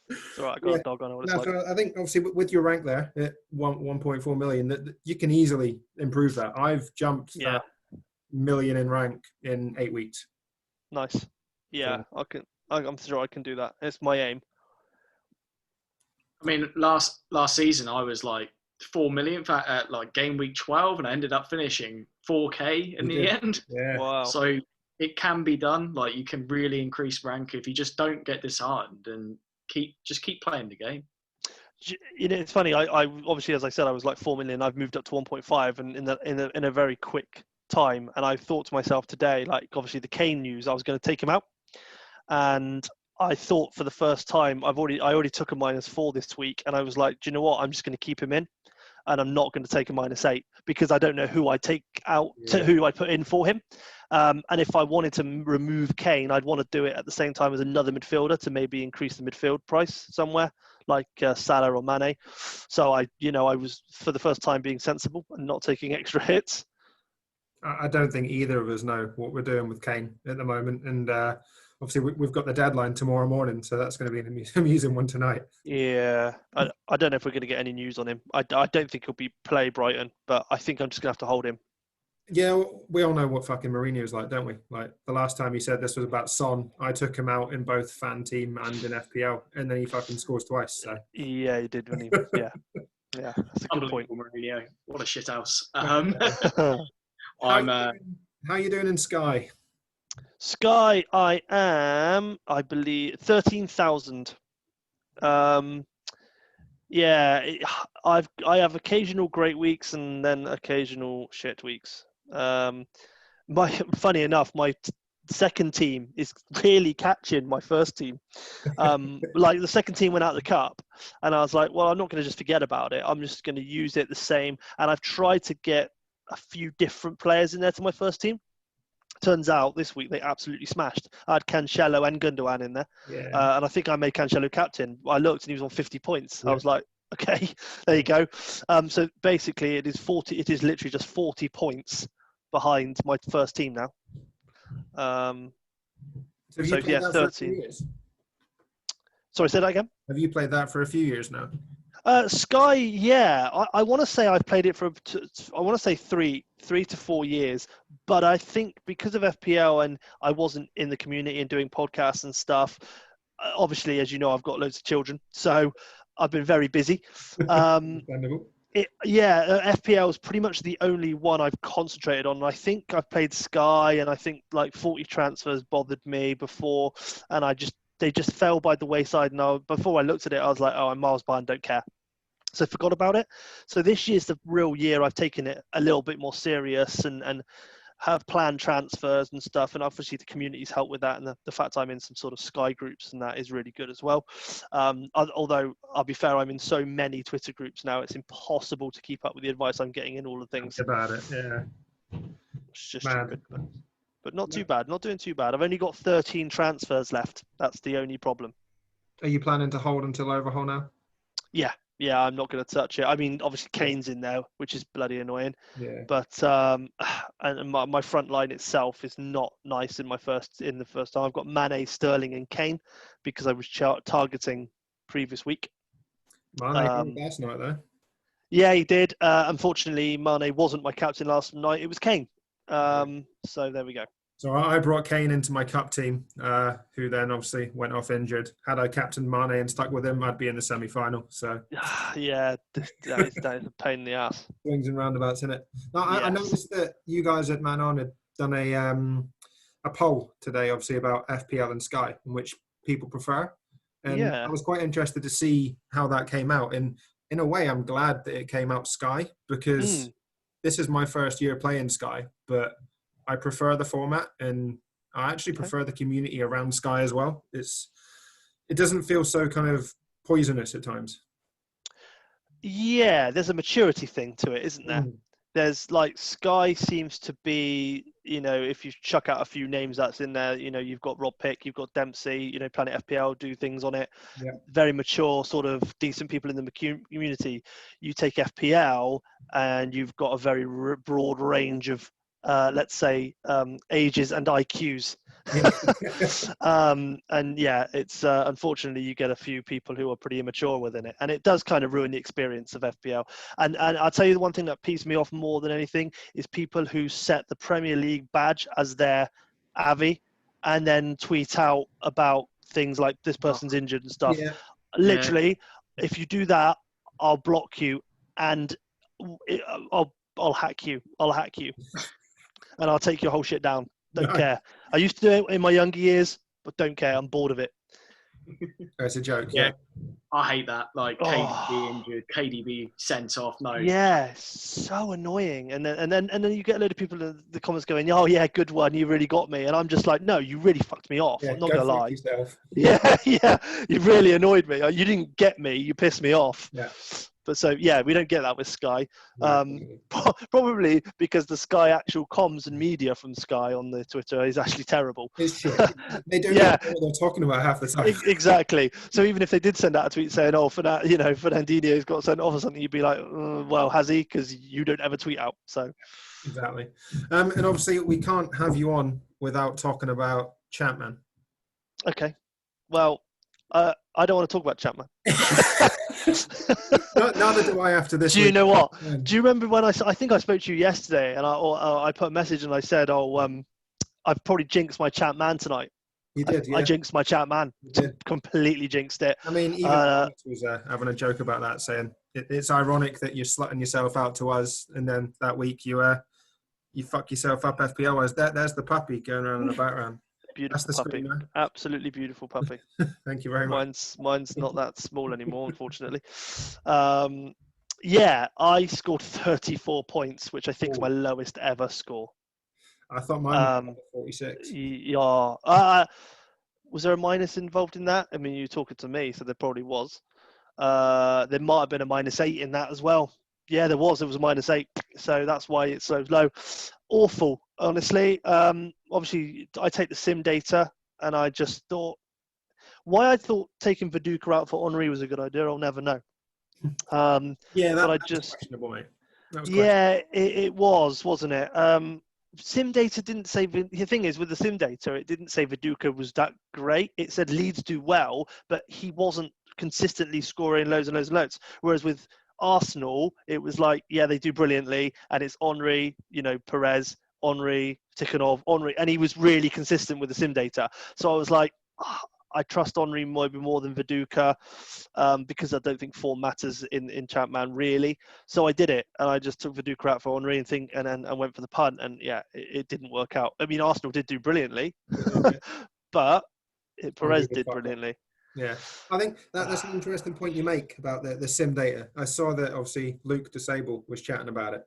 It's all right, I got a dog on it.
So I think obviously with your rank there at 1.4 million, that you can easily improve that. I've jumped that million in rank in 8 weeks.
Nice. Yeah, so I'm sure I can do that. It's my aim.
I mean, last season I was like 4 million at like game week 12, and I ended up finishing 4k in the end.
Yeah.
Wow.
So it can be done. Like, you can really increase rank if you just don't get disheartened and keep playing the game.
It's funny. I obviously, as I said, I was like 4 million. I've moved up to 1.5, and in a very quick time. And I thought to myself today, like, obviously the Kane news, I was going to take him out, and I thought for the first time, I already took a -4 this week, and I was like, do you know what? I'm just going to keep him in, and I'm not going to take a -8 because I don't know who I take out to who I put in for him. And if I wanted to remove Kane, I'd want to do it at the same time as another midfielder to maybe increase the midfield price somewhere, like Salah or Mane. So I was for the first time being sensible and not taking extra hits.
I don't think either of us know what we're doing with Kane at the moment, and obviously we've got the deadline tomorrow morning, so that's going to be an amusing one tonight.
Yeah, I don't know if we're going to get any news on him. I don't think he'll play Brighton, but I think I'm just going to have to hold him.
Yeah, we all know what fucking Mourinho's like, don't we? Like, the last time he said this was about Son, I took him out in both fan team and in FPL, and then he fucking scores twice. So
yeah, he did when he yeah, that's a good point.
Mourinho, what a shithouse.
How you doing in Sky?
Sky, I am, I believe, 13,000. I have occasional great weeks and then occasional shit weeks. Funny enough, my second team is really catching my first team. Like, the second team went out of the cup, and I was like, well, I'm not going to just forget about it. I'm just going to use it the same. And I've tried to get a few different players in there to my first team. Turns out this week they absolutely smashed. I had Cancelo and Gundogan in there, and I think I made Cancelo captain. I looked and he was on 50 points. I was like, okay, there you go. So basically, it is literally just 40 points behind my first team now.
So have you played that
13.
for a few years?
Sorry, say that again?
Have you played that for a few years now?
Sky, yeah. I want to say I've played it for, I want to say three to 4 years. But I think because of FPL and I wasn't in the community and doing podcasts and stuff, obviously, as you know, I've got loads of children. So I've been very busy.
Understandable.
FPL is pretty much the only one I've concentrated on. I think I've played Sky, and I think like 40 transfers bothered me before, and they just fell by the wayside. And before I looked at it, I was like, oh, I'm miles behind, don't care. So I forgot about it. So this year's the real year I've taken it a little bit more serious and have planned transfers and stuff. And obviously the community's helped with that. And the fact I'm in some sort of Sky groups and that is really good as well. Although I'll be fair, I'm in so many Twitter groups now, it's impossible to keep up with the advice I'm getting in all the things.
About it, yeah.
It's just stupid. But not too bad. Not doing too bad. I've only got 13 transfers left. That's the only problem.
Are you planning to hold until overhaul now?
Yeah, I'm not going to touch it. I mean, obviously Kane's in there, which is bloody annoying.
Yeah.
But and my front line itself is not nice in the first time. I've got Mane, Sterling, and Kane because I was targeting previous week.
Mane last night though.
Yeah, he did. Unfortunately, Mane wasn't my captain last night. It was Kane. So there we go.
So I brought Kane into my cup team, who then obviously went off injured. Had I captained Mane and stuck with him, I'd be in the semi-final. So
yeah, that is a pain in the ass.
Swings and roundabouts, isn't it? Now, I noticed that you guys at Man On had done a poll today, obviously about FPL and Sky, and which people prefer. And I was quite interested to see how that came out. And in a way, I'm glad that it came out Sky because this is my first year playing Sky, but I prefer the format and I actually prefer the community around Sky as well. It doesn't feel so kind of poisonous at times.
Yeah, there's a maturity thing to it, isn't there? There's like Sky seems to be, if you chuck out a few names that's in there, you've got Rob Pick, you've got Dempsey, Planet FPL do things on it. Yeah. Very mature, sort of decent people in the community. You take FPL and you've got a very broad range of let's say ages and IQs. And yeah, it's unfortunately you get a few people who are pretty immature within it, and it does kind of ruin the experience of FPL. And I'll tell you the one thing that pees me off more than anything is people who set the Premier League badge as their Avi and then tweet out about things like this person's injured and stuff. Yeah. Literally, if you do that, I'll block you and I'll hack you. And I'll take your whole shit down. Don't care. I used to do it in my younger years, but don't care. I'm bored of it.
It's a joke.
Yeah. I hate that. Like KDB injured, KDB sent off. No.
Yeah, so annoying. And then you get a load of people in the comments going, "Oh yeah, good one. You really got me." And I'm just like, "No, you really fucked me off. I'm not gonna lie."
Yourself.
Yeah. You really annoyed me. You didn't get me. You pissed me off.
Yeah.
But so, yeah, we don't get that with Sky. Probably because the Sky actual comms and media from Sky on the Twitter is actually terrible.
It's shit. They don't know what they're talking about half the time.
Exactly. So even if they did send out a tweet saying, Fernandinho's got sent off or something, you'd be like, well, has he? Because you don't ever tweet out. So
exactly. And obviously we can't have you on without talking about Chapman.
Okay. Well, I don't want to talk about Chapman.
Neither do I after this.
Do you know what? Do you remember when I think I spoke to you yesterday and I put a message and I said, I've probably jinxed my Chapman tonight.
You did, yeah.
I jinxed my Chapman. Completely jinxed it.
I mean, even Alex was having a joke about that, saying it's ironic that you're slutting yourself out to us, and then that week you fuck yourself up FPL. There's the puppy going around in the background.
Beautiful puppy. Screen, absolutely beautiful puppy.
Thank you very much.
Mine's not that small anymore, unfortunately. I scored 34 points, which I think is my lowest ever score.
I thought mine was 46.
Yeah. Was there a minus involved in that? I mean, you're talking to me, so there probably was. There might have been a -8 in that as well. Yeah, there was. It was a -8. So that's why it's so low. Awful, honestly. Obviously, I take the sim data, and I just thought, why I thought taking Viduka out for Henry was a good idea, I'll never know.
That was questionable, mate.
It was, wasn't it? Sim data didn't say. The thing is, with the sim data, it didn't say Viduka was that great. It said Leeds do well, but he wasn't consistently scoring loads and loads and loads. Whereas with Arsenal, it was like, yeah, they do brilliantly, and it's Henry, Perez, Henry, Tikhonov, Henry, and he was really consistent with the sim data. So I was like, I trust Henry maybe more than Viduka, because I don't think form matters in Champman really. So I did it, and I just took Viduka out for Henry and went for the punt, and yeah, it didn't work out. I mean, Arsenal did do brilliantly, but Perez did brilliantly.
Yeah, I think that's an interesting point you make about the sim data. I saw that obviously Luke Disable was chatting about it.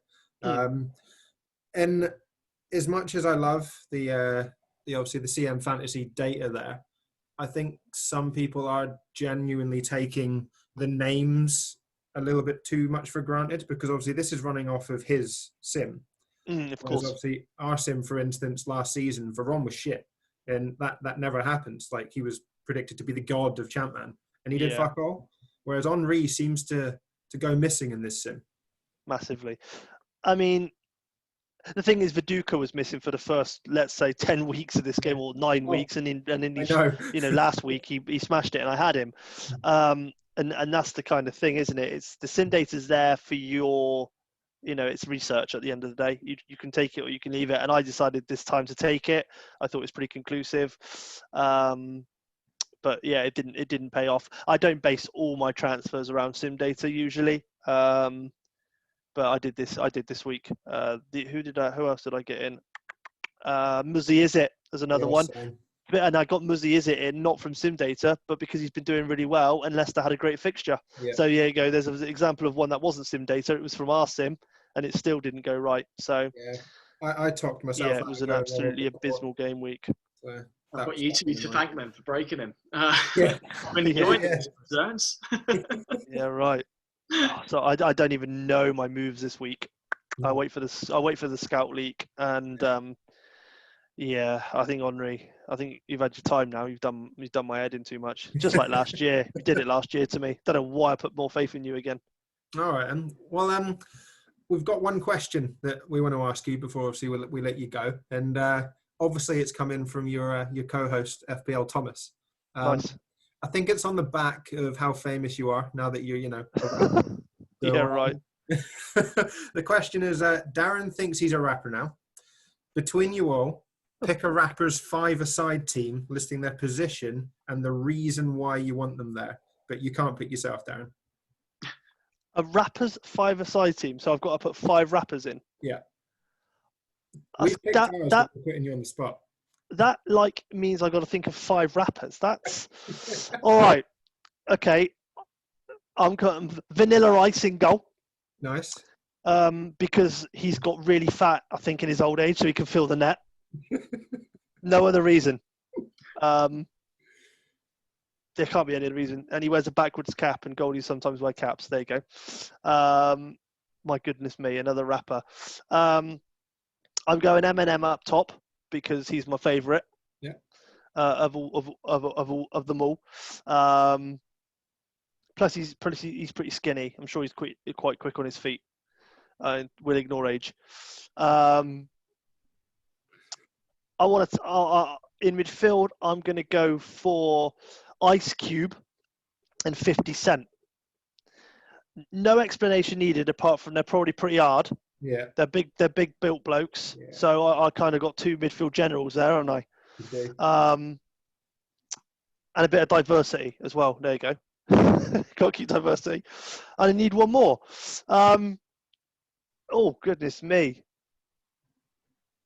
And as much as I love the obviously the CM fantasy data there, I think some people are genuinely taking the names a little bit too much for granted, because obviously this is running off of his sim.
Of course.
Obviously our sim, for instance, last season, Veron was shit. And that never happens. Like, he was predicted to be the god of Champman, and he did fuck all. Whereas Henry seems to go missing in this sim.
Massively. I mean, the thing is, Viduka was missing for the first, let's say, 10 weeks of this game, or 9 weeks, and then last week he smashed it, and I had him. And that's the kind of thing, isn't it? It's the sim data's there for your, it's research at the end of the day. You can take it or you can leave it, and I decided this time to take it. I thought it was pretty conclusive. But yeah, it didn't pay off. I don't base all my transfers around sim data usually. But I did this week. Who else did I get in? Muzzy Is It as another one.
Same.
And I got Muzzy Is It in, not from sim data, but because he's been doing really well, and Leicester had a great fixture. Yeah. So there you go. There's an example of one that wasn't sim data. It was from our sim, and it still didn't go right. So
yeah, I talked myself.
Yeah, it was an absolutely abysmal game week.
So
I've got you two to thank them for breaking him.
Yeah.
I've been enjoying the concerns.
Yeah, right. So I don't even know my moves this week. I wait for the scout leak, and I think Henry. I think you've had your time now. You've done my head in too much. Just like last year, you did it last year to me. Don't know why I put more faith in you again.
All right, well, we've got one question that we want to ask you before obviously we let you go, and obviously it's come in from your co-host FPL Thomas.
Nice.
I think it's on the back of how famous you are now that you're,
Yeah, right.
The question is, Darren thinks he's a rapper now. Between you all, pick a rapper's 5-a-side team, listing their position and the reason why you want them there. But you can't pick yourself, Darren.
A rapper's 5-a-side team, so I've got to put 5 rappers in.
Yeah. We picked ours, but we're putting you on the spot.
That means I got to think of 5 rappers. That's all right. Okay, I'm cutting Vanilla Ice in goal.
Nice.
Because he's got really fat, I think, in his old age, so he can fill the net. No other reason. There can't be any other reason. And he wears a backwards cap, and goalies sometimes wear caps. There you go. My goodness me, another rapper. I'm going Eminem up top, because he's my favourite.
Yeah.
Of them all. Plus he's pretty skinny. I'm sure he's quite quick on his feet. We'll ignore age. I want to in midfield. I'm going to go for Ice Cube and 50 Cent. No explanation needed, apart from they're probably pretty hard.
Yeah,
they're big built blokes. Yeah. So I kind of got 2 midfield generals there, haven't I?
Okay.
And a bit of diversity as well. There you go. Got to keep diversity. And I need one more. Oh goodness me,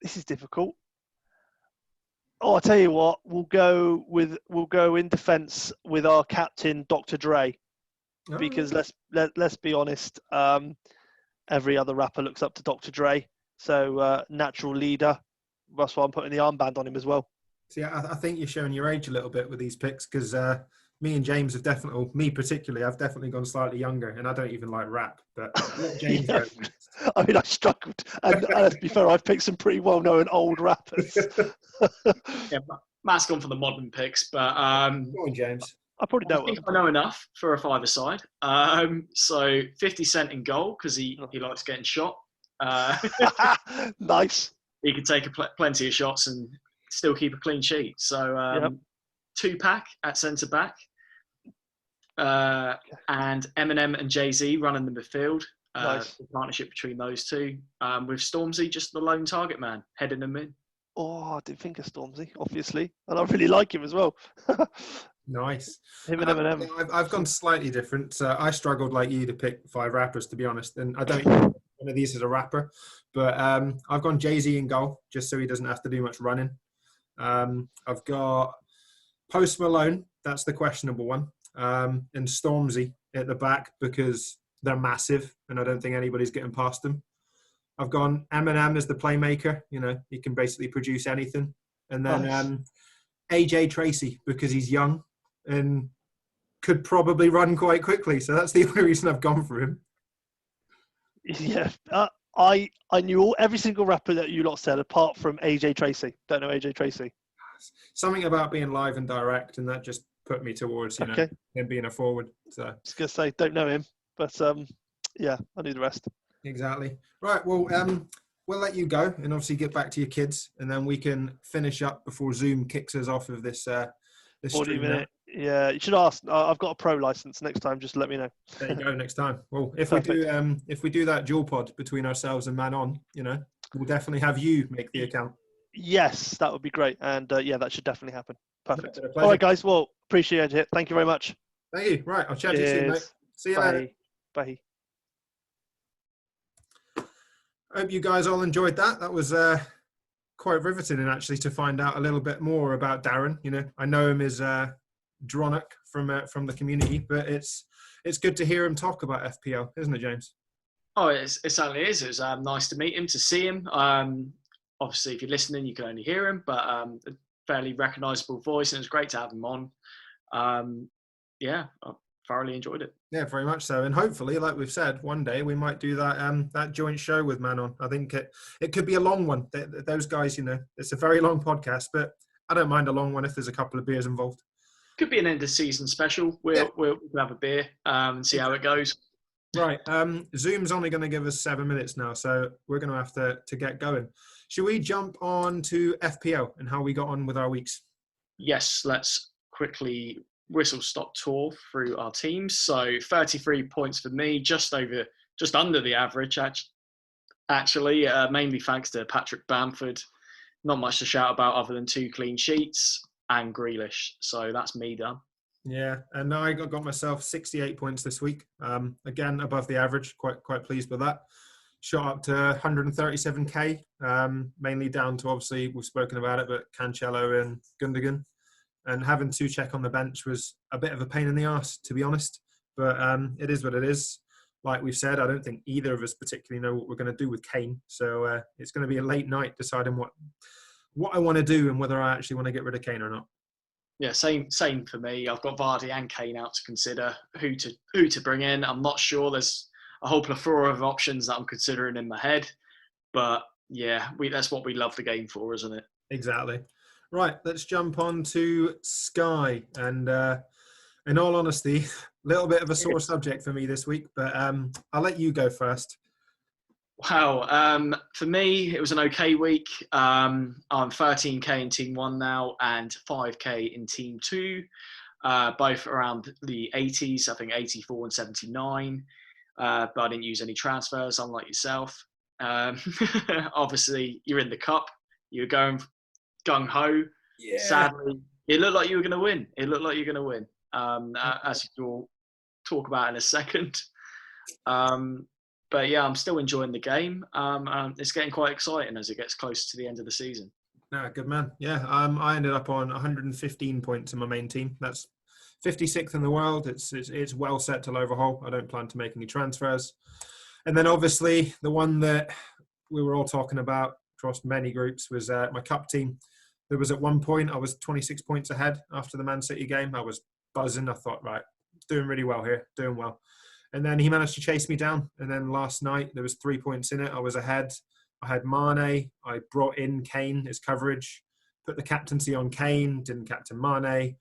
this is difficult. Oh, I'll tell you what. We'll go in defence with our captain, Dr. Dre, because let's be honest. Every other rapper looks up to Dr. Dre, so natural leader. That's why I'm putting the armband on him as well.
See, I think you're showing your age a little bit with these picks, because me and James have definitely, me particularly, I've definitely gone slightly younger, and I don't even like rap. But let James go.
I mean, I struggled, and let's be fair, I've picked some pretty well-known old rappers.
Yeah, Matt's gone for the modern picks, but
go on, James.
I probably know.
I think I know enough for a 5-a-side. So 50 Cent in goal, because he likes getting shot.
Nice.
he could take plenty of shots and still keep a clean sheet. So 2-pack at centre back, and Eminem and Jay-Z running the midfield.
Nice.
The partnership between those two, with Stormzy just the lone target man heading them in.
Oh, I didn't think of Stormzy, obviously, and I really like him as well.
Nice.
Him and Eminem.
I've gone slightly different. I struggled like you to pick 5 rappers, to be honest, and I don't know one of these is a rapper, but I've gone Jay-Z in goal just so he doesn't have to do much running. I've got Post Malone, that's the questionable one, and Stormzy at the back because they're massive and I don't think anybody's getting past them. I've gone Eminem as the playmaker. You know, he can basically produce anything. And then AJ Tracy because he's young and could probably run quite quickly. So that's the only reason I've gone for him.
Yeah. I knew every single rapper that you lot said apart from AJ Tracy. Don't know AJ Tracy.
Something about being live and direct, and that just put me towards, you know, him being a forward. So
I was going to say, don't know him. But, yeah, I knew the rest.
Exactly. Right. Well, we'll let you go and obviously get back to your kids, and then we can finish up before Zoom kicks us off of this. This
40 minute. Yeah, you should ask. I've got a pro license. Next time, just let me know.
There you go. Next time. Well, if we do that dual pod between ourselves and Man On, you know, we'll definitely have you make the account.
Yes, that would be great. And yeah, that should definitely happen. Perfect. All right, guys. Well, appreciate it. Thank you very much.
Thank you. Right. I'll chat to you soon, mate. See you later.
Bye.
I hope you guys all enjoyed that. That was quite riveting, and actually to find out a little bit more about Darren. You know, I know him as Dronuk from the community, but it's good to hear him talk about FPL, isn't it, James?
Oh, it certainly is. It was nice to meet him, to see him. Obviously, if you're listening, you can only hear him, but a fairly recognisable voice, and it was great to have him on. Yeah, I thoroughly enjoyed it.
Yeah, very much so. And hopefully, like we've said, one day we might do that joint show with Man On. I think it could be a long one. Those guys, you know, it's a very long podcast, but I don't mind a long one if there's a couple of beers involved.
Could be an end of season special. We'll have a beer and see how it goes.
Right. Zoom's only going to give us 7 minutes now, so we're going to have to get going. Should we jump on to FPL and how we got on with our weeks?
Yes, let's quickly whistle-stop tour through our teams. So 33 points for me, just under the average, actually, mainly thanks to Patrick Bamford. Not much to shout about other than 2 clean sheets and Grealish. So that's me done.
Yeah, and I got myself 68 points this week. Again, above the average. Quite pleased with that. Shot up to 137k, mainly down to, obviously, we've spoken about it, but Cancelo and Gundogan. And having Souček on the bench was a bit of a pain in the arse, to be honest. But it is what it is. Like we've said, I don't think either of us particularly know what we're going to do with Kane. So it's going to be a late night deciding what I want to do and whether I actually want to get rid of Kane or not.
Yeah, same for me. I've got Vardy and Kane out to consider who to bring in. I'm not sure. There's a whole plethora of options that I'm considering in my head. But yeah, that's what we love the game for, isn't it?
Exactly. Right, let's jump on to Sky. And in all honesty, a little bit of a sore subject for me this week, but I'll let you go first.
Wow. For me, it was an okay week. I'm 13k in Team 1 now and 5k in Team 2, both around the 80s, I think 84 and 79. But I didn't use any transfers, unlike yourself. Obviously, you're in the cup. You're going gung-ho. Yeah. Sadly, it looked like you were going to win. As you'll talk about in a second. But yeah, I'm still enjoying the game. It's getting quite exciting as it gets close to the end of the season.
Yeah, good man. Yeah, I ended up on 115 points in my main team. That's 56th in the world. It's well set to overhaul. I don't plan to make any transfers. And then obviously the one that we were all talking about across many groups was my cup team. There was at one point I was 26 points ahead after the Man City game. I was buzzing. I thought, right, doing really well here, doing well. And then he managed to chase me down. And then last night, there was 3 points in it. I was ahead. I had Mane. I brought in Kane as coverage, put the captaincy on Kane, didn't captain Mane.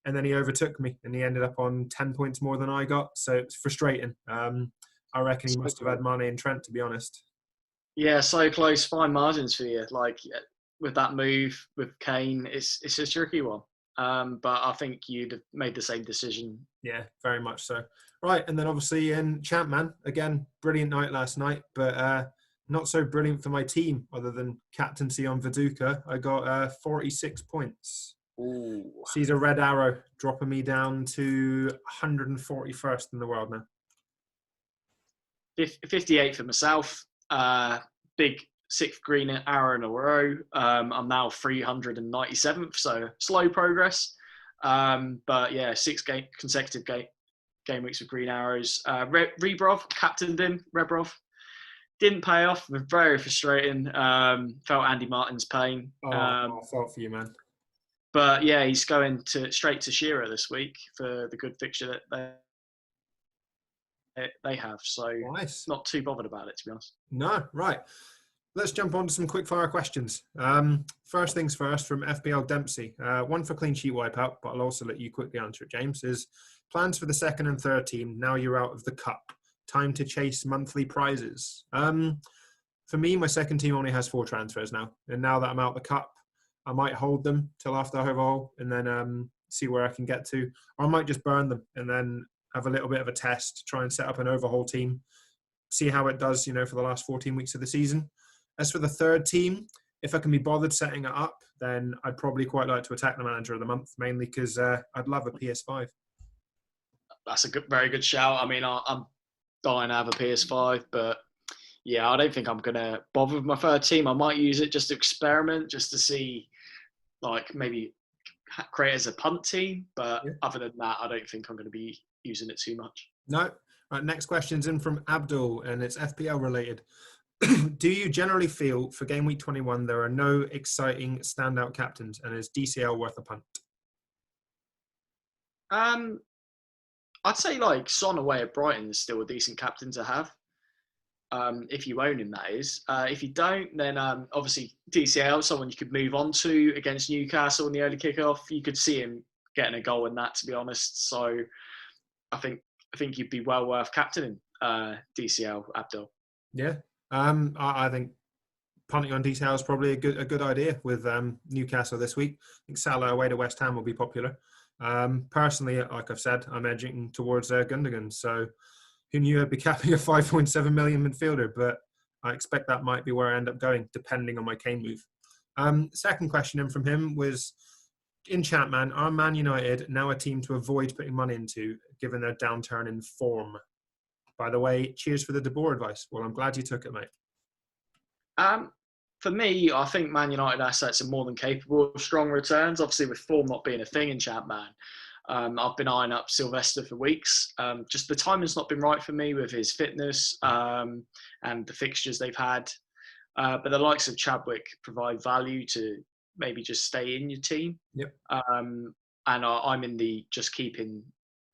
And then he overtook me, and he ended up on 10 points more than I got. So it's frustrating. I reckon he must have had Mane and Trent, to be honest.
Yeah, so close, fine margins for you. Like with that move with Kane, it's a tricky one. But I think you'd have made the same decision.
Yeah, very much so. Right, and then obviously in Champman, again, brilliant night last night, but not so brilliant for my team other than captaincy on Viduka. I got 46 points.
Ooh.
Sees a red arrow dropping me down to 141st in the world now.
58 for myself. Big 6th green arrow in a row. I'm now 397th, so slow progress. But yeah, 6 consecutive game weeks with green arrows. Rebrov, captained him. Rebrov didn't pay off. Very frustrating. Felt Andy Martin's pain.
I felt for you, man.
But yeah, he's going straight to Shearer this week for the good fixture that they have. So
Nice.
Not too bothered about it, to be honest.
No, right. Let's jump on to some quick fire questions. First things first from FPL Dempsey. One for clean sheet wipeout, but I'll also let you quickly answer it, James, is plans for the second and third team. Now you're out of the cup. Time to chase monthly prizes. For me, my second team only has 4 transfers now. And now that I'm out of the cup, I might hold them till after overhaul and then see where I can get to. Or I might just burn them and then have a little bit of a test, try and set up an overhaul team, see how it does, for the last 14 weeks of the season. As for the third team, if I can be bothered setting it up, then I'd probably quite like to attack the manager of the month, mainly because I'd love a PS5.
That's a very good shout. I mean, I'm dying to have a PS5, but yeah, I don't think I'm going to bother with my third team. I might use it just to experiment, just to see, like, maybe create as a punt team. But other than that, I don't think I'm going to be using it too much.
No. Right, next question's in from Abdul, and it's FPL related. Do you generally feel for game week 21 there are no exciting standout captains, and is DCL worth a punt?
I'd say like Son away at Brighton is still a decent captain to have. If you own him, that is. If you don't, then obviously DCL, someone you could move on to against Newcastle in the early kickoff. You could see him getting a goal in that, to be honest. So I think you'd be well worth captaining DCL, Abdul.
Yeah, I think punting on DCL is probably a good idea with Newcastle this week. I think Salah away to West Ham will be popular. Personally, like I've said, I'm edging towards Gundogan. So who knew I'd be capping a 5.7 million midfielder, but I expect that might be where I end up going, depending on my Kane move. Second question in from him was, in chat, man, are Man United now a team to avoid putting money into, given their downturn in form? By the way, cheers for the De Boer advice. Well, I'm glad you took it, mate.
For me, I think Man United assets are more than capable of strong returns. Obviously, with form not being a thing in Champman, I've been eyeing up Sylvester for weeks. Just the timing's not been right for me with his fitness and the fixtures they've had. But the likes of Chadwick provide value to maybe just stay in your team.
Yep.
And I'm in the just keeping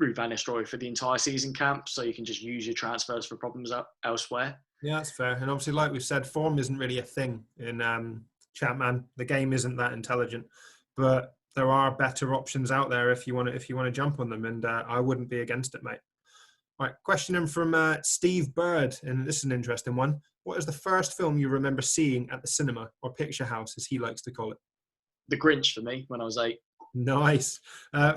Ruud van Nistelrooy for the entire season camp, so you can just use your transfers for problems elsewhere.
Yeah, that's fair. And obviously, like we've said, form isn't really a thing in Champman. The game isn't that intelligent, but there are better options out there if you want to jump on them, and I wouldn't be against it, mate. All right, question in from Steve Bird, and this is an interesting one. What is the first film you remember seeing at the cinema, or picture house, as he likes to call it?
The Grinch for me when I was 8.
Nice.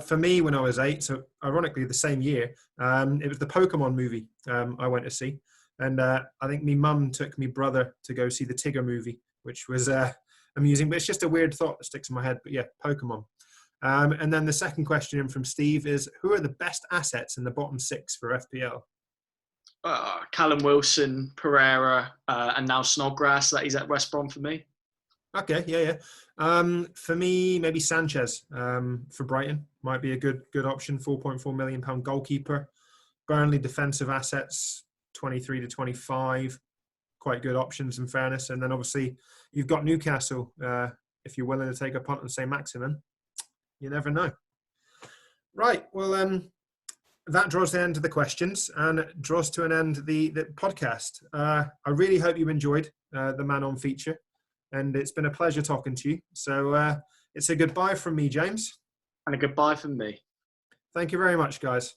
For me, when I was 8, so ironically the same year, it was the Pokemon movie I went to see. And I think my mum took me brother to go see the Tigger movie, which was amusing. But it's just a weird thought that sticks in my head. But yeah, Pokemon. And then the second question in from Steve is, who are the best assets in the bottom 6 for FPL?
Callum Wilson, Pereira, and now Snodgrass. That he's at West Brom for me.
Okay, yeah. For me, maybe Sanchez for Brighton might be a good option. £4.4 million goalkeeper. Burnley defensive assets, 23 to 25. Quite good options in fairness. And then obviously you've got Newcastle. If you're willing to take a punt and say Maximin, you never know. Right. Well, that draws the end of the questions and draws to an end the podcast. I really hope you enjoyed the Man On feature. And it's been a pleasure talking to you. So it's a goodbye from me, James.
And a goodbye from me.
Thank you very much, guys.